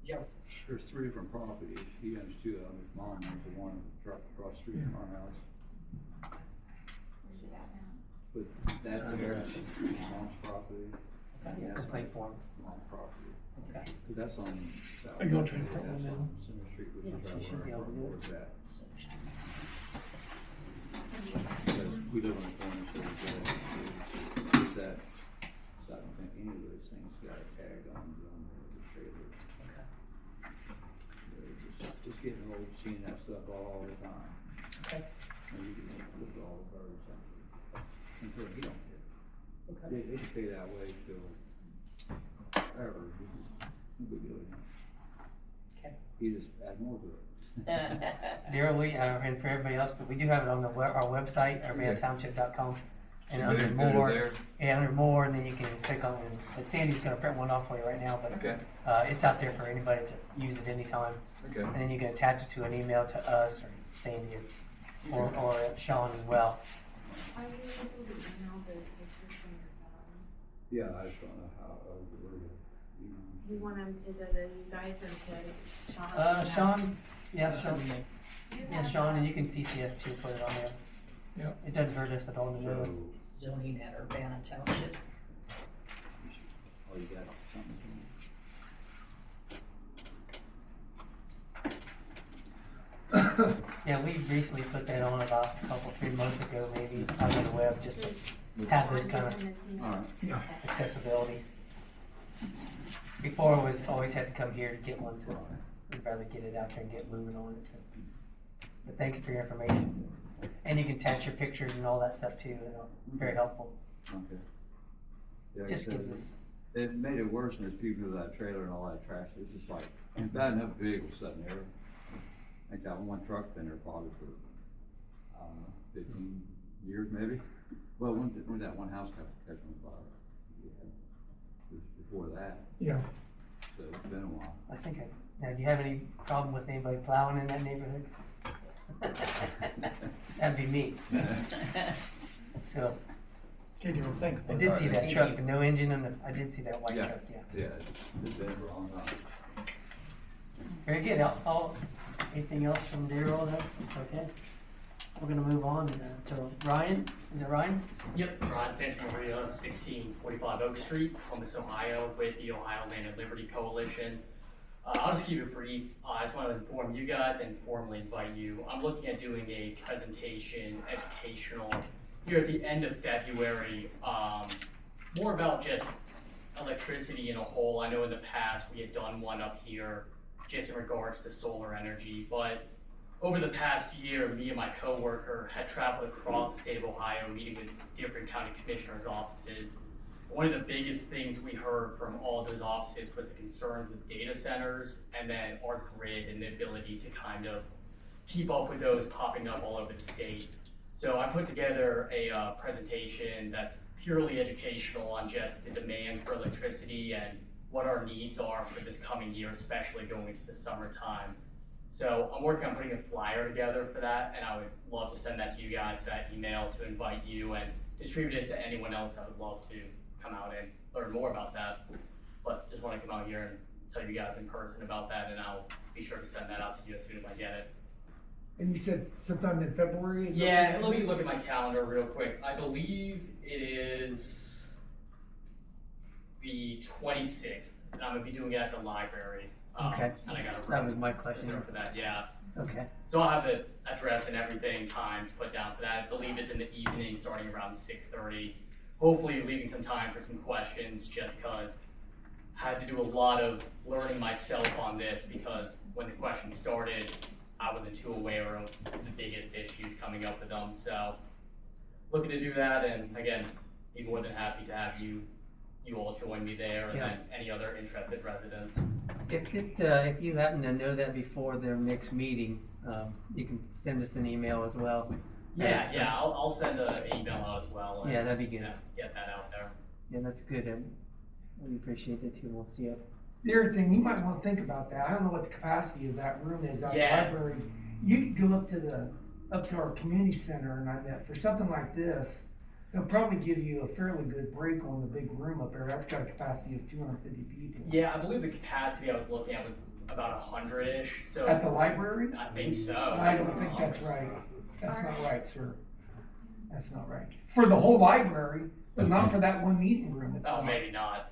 Joe. There's 3 different properties. He owns 2 of them. His mom owns the one across the street from our house. But that there, that's mom's property. Okay. That's Complaint form. mom's property. Okay. But that's on South. Are you gonna try to print one That's now? on Center Street, which Yeah, is she right should be where able our to do front it. door is at. Because we live on the corner, so we go. comes on the trailer. Okay. Just getting old, seeing that stuff all the time. Okay. And you can look at all the birds until he don't care. Okay. They stay that way till ever, it's just no big deal. Okay. He just add more to it. Daryl, and for everybody else, we do have it on our website, urbanatownship.com. And under more, and under more, and then you can click on it. And Sandy's gonna print one off for you right now, but Okay. It's out there for anybody to use at any time. Okay. And then you can attach it to an email to us or Sandy or Sean as well. Are you able to email those pictures from your phone? Yeah, I just don't know how, where to, You want them to go to you guys or to Sean? Sean, yeah, Sean, You yeah, have Sean, and that. you can CC us too, put it on there. Yep. It doesn't hurt us at all to know it. so, It's zoning at Urbana Township. oh, you got something? Yeah, we recently put that on about a couple, 3 months ago, maybe, on the web, just to have this kind of Alright. Yeah. accessibility. Before it was always had to come here to get one, so we'd rather get it out there and get moving on it, so. But thank you for your information. And you can attach your pictures and all that stuff too, and very helpful. Okay. Yeah, Just because gives us, it made it worse when there's people with that trailer and all that trash, it's just like, bad enough vehicles sitting there. I think that one truck's been there probably for, I don't know, 15 years maybe. Well, when that one house catch on fire, yeah, it was before that, Yeah. so it's been a while. I think, now, do you have any problem with anybody plowing in that neighborhood? That'd be me. So, Okay, Daryl, thanks. I bud. did see that Thank truck you. with no engine on it, I did see that white Yeah. truck, yeah. Yeah, it's been for a long time. Very good. Anything else from Daryl then? Okay. We're gonna move on to Ryan. Is it Ryan? Yep, Ron Santamaria, 1645 Oak Street, Columbus, Ohio, with the Ohio Land and Liberty Coalition. I'll just keep it brief. I just want to inform you guys and formally invite you. I'm looking at doing a presentation, educational, here at the end of February, more about just electricity in a whole. I know in the past we had done one up here just in regards to solar energy, but over the past year, me and my coworker had traveled across the state of Ohio, meeting with different county commissioners' offices. One of the biggest things we heard from all of those offices was the concerns with data centers and then our grid and the ability to kind of keep up with those popping up all over the state. So I put together a presentation that's purely educational on just the demands for electricity and what our needs are for this coming year, especially going into the summertime. So I'm working on putting a flyer together for that, and I would love to send that to you guys, that email, to invite you and distribute it to anyone else that would love to come out and learn more about that. But just want to come out here and tell you guys in person about that, and I'll be sure to send that out to you as soon as I get it. And you said sometime in February? Is that Yeah, right? let me look at my calendar real quick. I believe it is the 26th, and I'm gonna be doing it at the library. Okay. And I got That was my question. reserved for that, yeah. Okay. So I'll have the address and everything, times put down for that. I believe it's in the evening, starting around 6:30. Hopefully leaving some time for some questions, just cause I had to do a lot of learning myself on this, because when the questions started, I wasn't too aware of the biggest issues coming up with them. So looking to do that, and again, be more than happy to have you all join me there, and Yeah. then any other interested residents. If you happen to know that before their next meeting, you can send us an email as well. Yeah, I'll send an email out as well. And, Yeah, that'd be good. Get that out there. Yeah, that's good. We appreciate that too. We'll see you. The other thing, you might want to think about that. I don't know what the capacity of that room is at the Yeah. library. You could go up to our community center, and I bet for something like this, they'll probably give you a fairly good break on the big room up there. That's got a capacity of 250 people. Yeah, I believe the capacity I was looking at was about 100-ish. So At the library? I think so. I don't think that's right. That's not right, sir. That's not right. For the whole library, but not for that one meeting room. It's Oh, not. maybe not.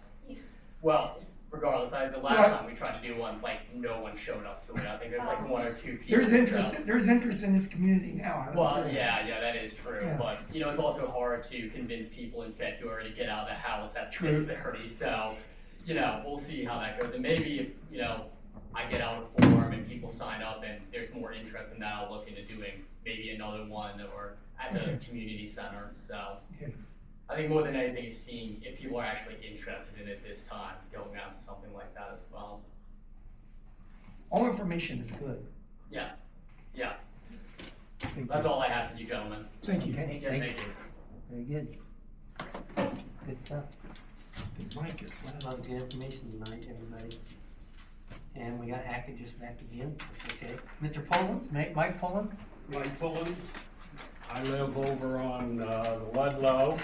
Well, regardless, the last Well, time we tried to do one, like, no one showed up to it. I think there's like 1 or 2 people. There's interest. So. There's interest in this community now. I don't Well, tell you. yeah, that is true. Yeah. But it's also hard to convince people in February to get out of the house at True. 6:30. So, you know, we'll see how that goes, and maybe if, you know, I get out a form and people sign up and there's more interest in that, I'll look into doing maybe another one or at the community center, so. Okay. I think more than anything is seeing if people are actually interested in it this time, going out to something like that as well. All information is good. Yeah, yeah, Thank that's you. all I have for you gentlemen. Thank you. Okay, Yeah, thank you. very good. Good stuff. Mike is A lot of good information tonight, everybody. And we got Hackett just back again, that's okay. Mr. Pullins, Mike Pullins? Mike Pullins. I live over on the Ludlow,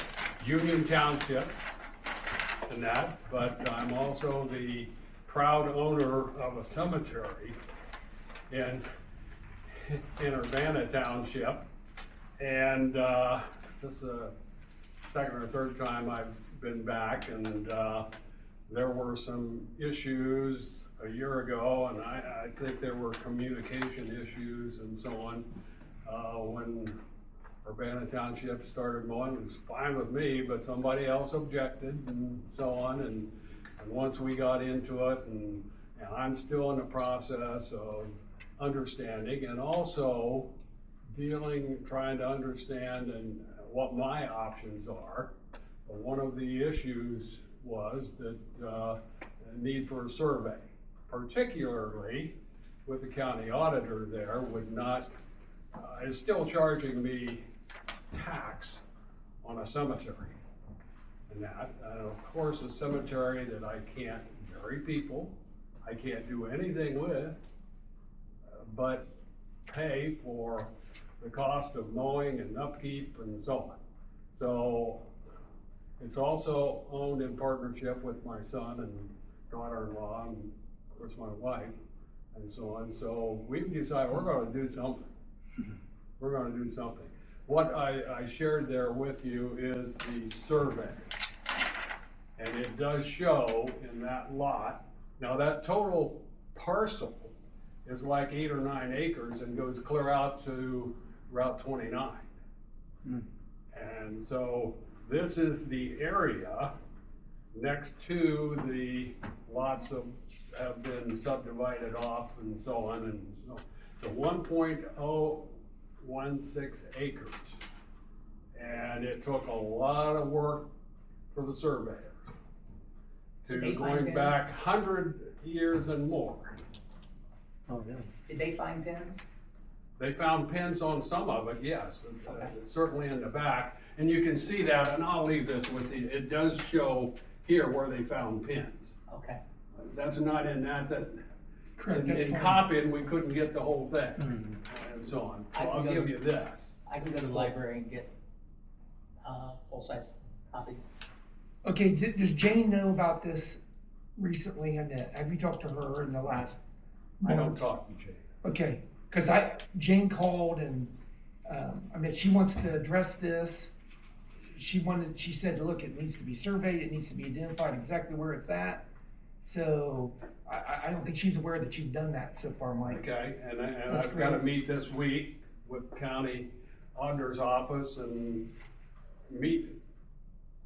Union Township and that, but I'm also the proud owner of a cemetery in Urbana Township. And this is the second or third time I've been back, and there were some issues a year ago, and I think there were communication issues and so on. When Urbana Township started mowing, it was fine with me, but somebody else objected and so on, and once we got into it, and I'm still in the process of understanding and also trying to understand and what my options are. But one of the issues was that the need for a survey, particularly with the county auditor there, would not, is still charging me tax on a cemetery. And that, and of course, a cemetery that I can't bury people, I can't do anything with, but pay for the cost of mowing and upkeep and so on. So it's also owned in partnership with my son and daughter-in-law, and of course my wife, and so on. So we've decided we're gonna do something. We're gonna do something. What I shared there with you is the survey. And it does show in that lot, now that total parcel is like 8 or 9 acres and goes clear out to Route 29. And so this is the area next to the lots of have been subdivided off and so on, and so 1.016 acres. And it took a lot of work for the surveyors to Did they find going pins? back 100 years and more. Oh, really? Did they find pins? They found pins on some of it, yes, Okay. certainly in the back. And you can see that, and I'll leave this with you. It does show here where they found pins. Okay. That's not in that, Correct, that's in fine. copying, we couldn't get the whole thing, Mhm. and so on. I So can I'll go give to- you this. I can go to the library and get full-size copies. Okay, does Jane know about this recently, Annette? Have you talked to her in the last I don't month? talk to Jay. Okay, cause Jane called and, I mean, she wants to address this. She said, look, it needs to be surveyed, it needs to be identified exactly where it's at. So, I don't think she's aware that you've done that so far, Mike. Okay, and That's I've gotta great. meet this week with county auditor's office and meet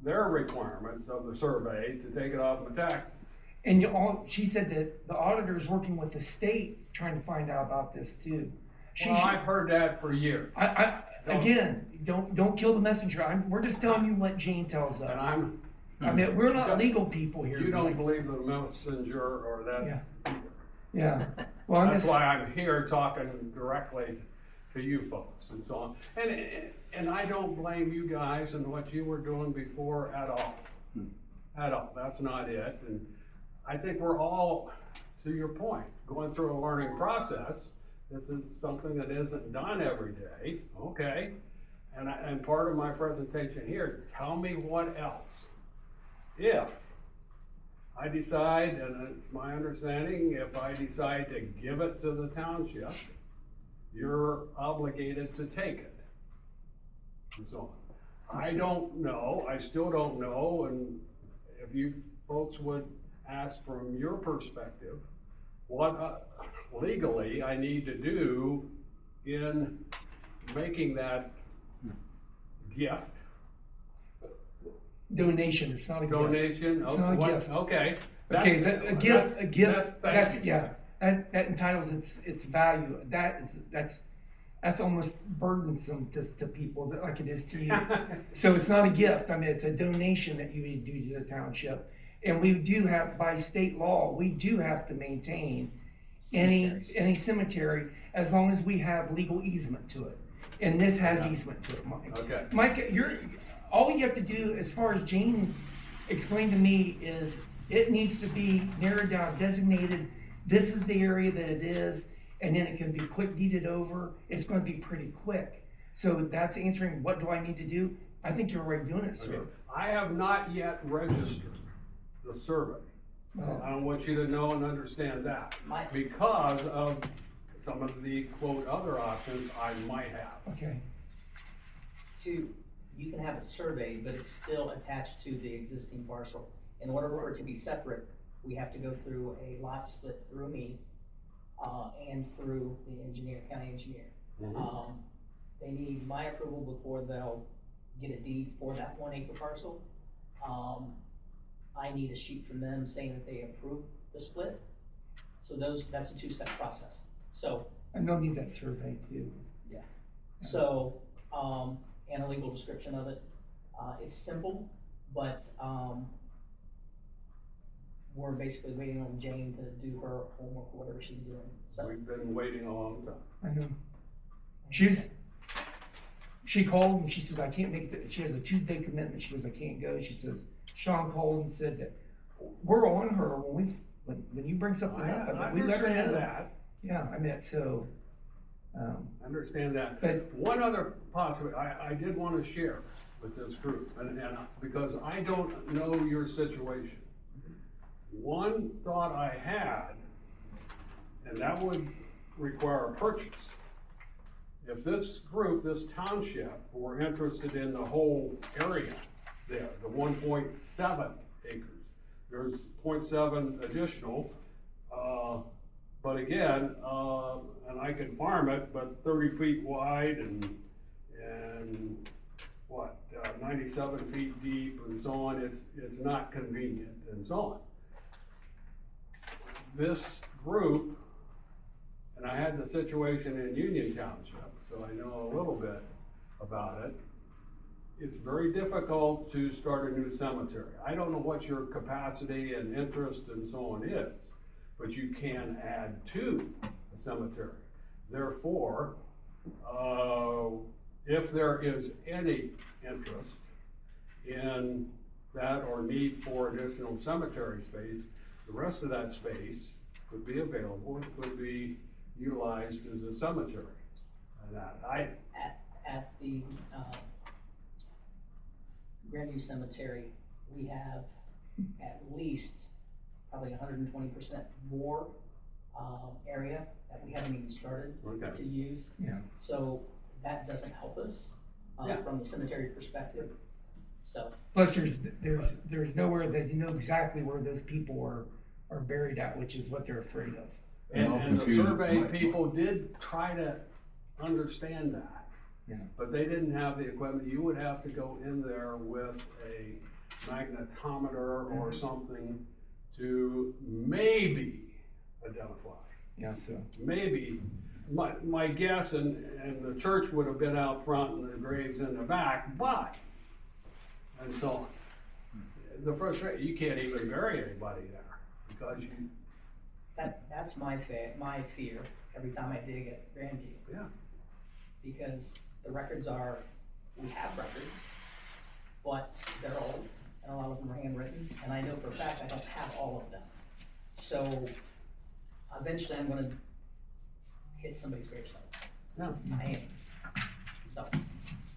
their requirements of the survey to take it off my taxes. And she said that the auditor is working with the state trying to find out about this too. Well, I've heard that for years, Again, don't kill the messenger. We're just telling you what Jane tells and us. I'm, I mean, we're not legal people here. you don't Mike. believe the messenger or that. Yeah. Yeah. Well, That's why I'm here talking directly to you folks and so on. And I don't blame you guys and what you were doing before at all. At all, that's not it. And I think we're all, to your point, going through a learning process. This is something that isn't done every day, okay? And part of my presentation here, tell me what else. If I decide, and it's my understanding, if I decide to give it to the township, you're obligated to take it. And so on. I don't know, I still don't know, and if you folks would ask from your perspective, what legally I need to do in making that gift. Donation, it's not a gift. Donation? It's not a What- gift. Okay, Okay, That's- a gift, thank that's, you. yeah, that entitles its value, that's almost burdensome to people, like it is to you. So it's not a gift, I mean, it's a donation that you would do to the township. And we do have, by state law, we do have to maintain any cemetery as long as we have legal easement to it. And this has easement to it, Mike. Okay. Mike, all you have to do, as far as Jane explained to me, is it needs to be narrowed down, designated, this is the area that it is, and then it can be quick deeded over. It's gonna be pretty quick. So that's answering, what do I need to do? I think you're already doing it, sir. Okay. I have not yet registered the survey. Oh. I want you to know and understand that, because of some of the quote other options I might have. Okay, You can have it surveyed, but it's still attached to the existing parcel. In order for it to be separate, we have to go through a lot split through me, and through the county engineer. Mhm. They need my approval before they'll get a deed for that 1 acre parcel. I need a sheet from them saying that they approve the split. So that's a 2-step process. So, and they'll need that survey too. so, and a legal description of it. It's simple, but, we're basically waiting on Jane to do her homework, whatever she's doing. So, We've been waiting a long time. I know. She called and she says, I can't make it, she has a Tuesday commitment, she goes, I can't go. She says, Sean called and said that we're on her when you bring something up, I we let her understand know. that. Yeah, I mean, so, I understand that. But- One other possibility, I did want to share with this group, and because I don't know your situation. One thought I had, and that would require a purchase. If this group, this township, were interested in the whole area there, the 1.7 acres, there's 0.7 additional, but again, and I can farm it, but 30 feet wide and 97 feet deep and so on, it's not convenient and so on. This group, and I had the situation in Union Township, so I know a little bit about it. It's very difficult to start a new cemetery. I don't know what your capacity and interest and so on is, but you can add to a cemetery. Therefore, if there is any interest in that or need for additional cemetery space, the rest of that space could be available, could be utilized as a cemetery. And that, at the, Grandview Cemetery, we have at least probably 120% more, area that we haven't even started Okay. to use. yeah. So that doesn't help us, Yeah. from the cemetery perspective. So, Plus, there's nowhere that you know exactly where those people are buried at, which is what they're afraid of. and the survey people did try to understand that. Yeah. But they didn't have the equipment. You would have to go in there with a magnetometer or something to maybe identify. Yeah, so, Maybe, my guess, and the church would have been out front and the graves in the back, but, and so on. The frustration, you can't even bury anybody there because you, that's my fear every time I dig at Grandview. yeah. Because the records we have records, but they're old, and a lot of them are handwritten, and I know for a fact I don't have all of them. So, eventually I'm gonna hit somebody's gravesite. Yeah. I am. So,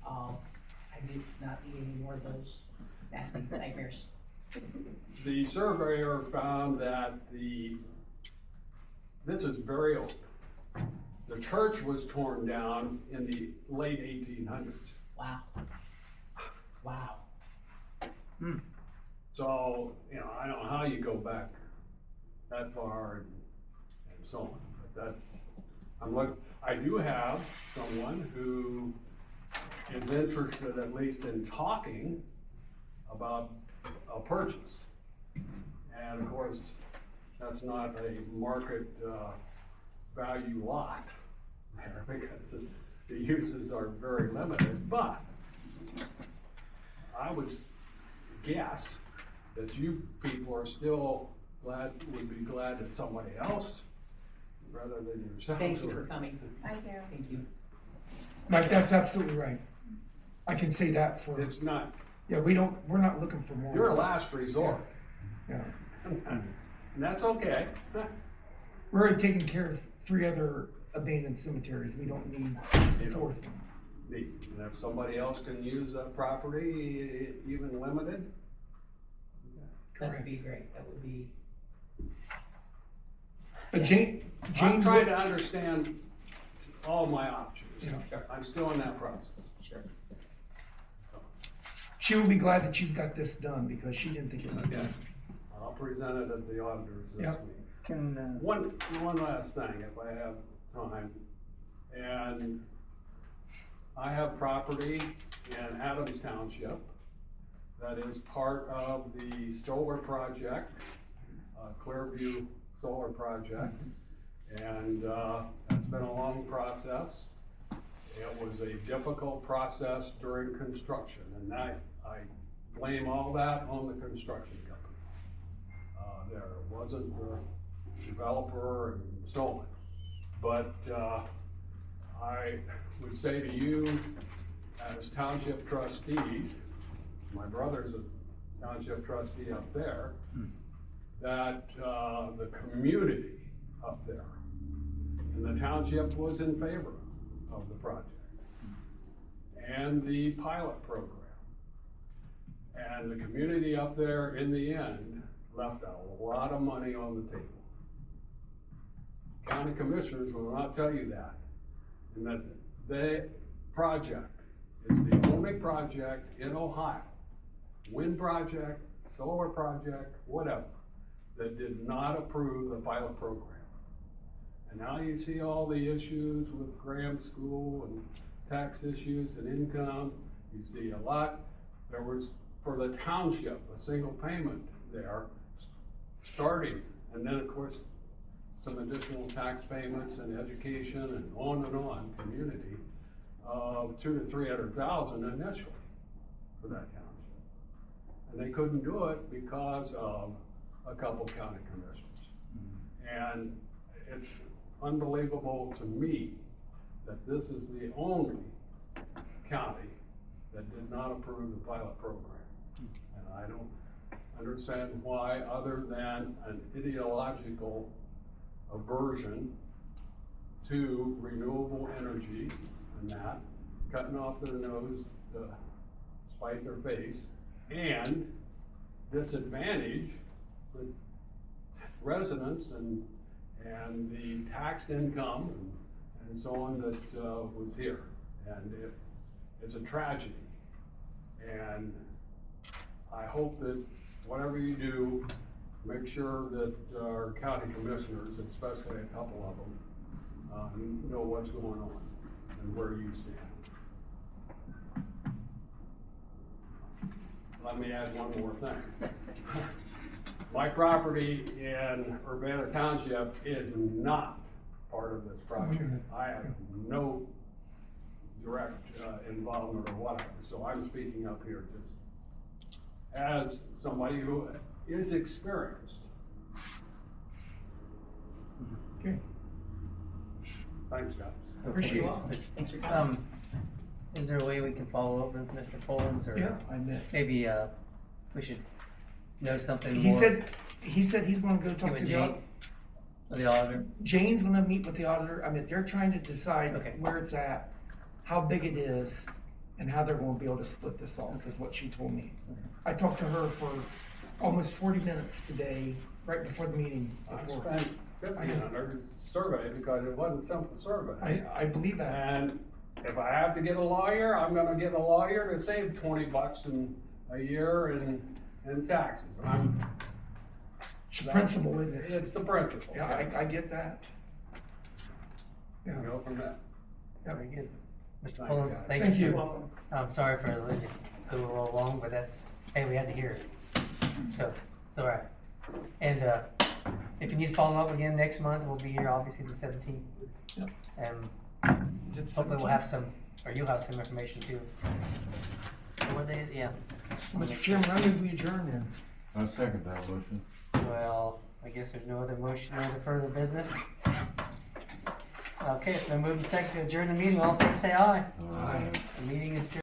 I do not need any more of those nasty nightmares. The surveyor found that this is very old. The church was torn down in the late 1800s. Wow. Wow. So, I don't know how you go back that far and so on, but I do have someone who is interested at least in talking about a purchase. And of course, course, that's not a market, value lot there because the uses are very limited, but I would guess that you people are still would be glad that somebody else, rather than yourselves. Thank you for coming. I do. Thank you. Mike, that's absolutely right. I can say that for, It's not, yeah, we're not looking for more. you're a last resort, Yeah. and that's okay. We're already taking care of 3 other abandoned cemeteries. We don't need You a know. 4th one. And if somebody else can use that property, even limited, That would be great. That would be, But Jane, I'm trying to understand all my options. Yeah. I'm still in that process. sure. she will be glad that you've got this done because she didn't think it was done. I'll present it at the auditors this Yep. week. Can, One last thing, if I have time, and I have property in Adams Township that is part of the solar project, Clearview Solar Project, and it's been a long process. It was a difficult process during construction, and I blame all that on the construction company. There wasn't the developer and so on. But I would say to you, as township trustees, my brother's a township trustee up there, that the community up there and the township was in favor of the project and the pilot program. And the community up there, in the end, left a lot of money on the table. County commissioners will not tell you that. And that the project is the only project in Ohio, wind project, solar project, whatever, that did not approve the pilot program. And now you see all the issues with Graham School and tax issues and income. You see a lot. There was, for the township, a single payment there starting, and then of course some additional tax payments and education and on, community of $200,000 to $300,000 initially for that township. And they couldn't do it because of a couple county commissioners. And it's unbelievable to me that this is the only county that did not approve the pilot program. And I don't understand why, other than an ideological aversion to renewable energy and that, cutting off their nose to spite their face, and disadvantage the residents and the tax income and so on that was here. And it's a tragedy. And I hope that whatever you do, make sure that our county commissioners, especially a couple of them, know what's going on and where you stand. Let me add one more thing. My property in Urbana Township is not part of this project. I have no direct involvement or whatever, so I'm speaking up here just as somebody who is experienced. Okay. Thanks, guys. Appreciate it. Thanks for coming. Is there a way we can follow up with Mr. Pollins, or Yeah, I met. maybe, we should know something more? He said he's gonna go talk with to Jane, the auditor? Jane's gonna meet with the auditor. I mean, they're trying to decide Okay. where it's at, how big it is, and how they're gonna be able to split this off, is what she told me. I talked to her for almost 40 minutes today, right before the meeting. I before. spent $1,500 survey because it wasn't a simple survey. I believe that. And if I have to get a lawyer, I'm gonna get a lawyer to save $20 a year in taxes. It's the principle, isn't it? It's the principle. Yeah, I get that. Yeah. Go from there. Very good. Mr. Thanks, Pullins, guys. thank Thank you. you. I'm sorry for letting it go a little long, but that's, hey, we had to hear it. So, it's all right. And, if you need to follow up again next month, we'll be here obviously the 17th. Yep. And Is it hopefully we'll have some, or you'll have some information too. So what day is, yeah. Mr. Chairman, I move we adjourn then. I second that motion. Well, I guess there's no other motion, no other further business. Okay, it's been moved and seconded to adjourn the meeting. All in favor say aye. Aye. The meeting is adjourned.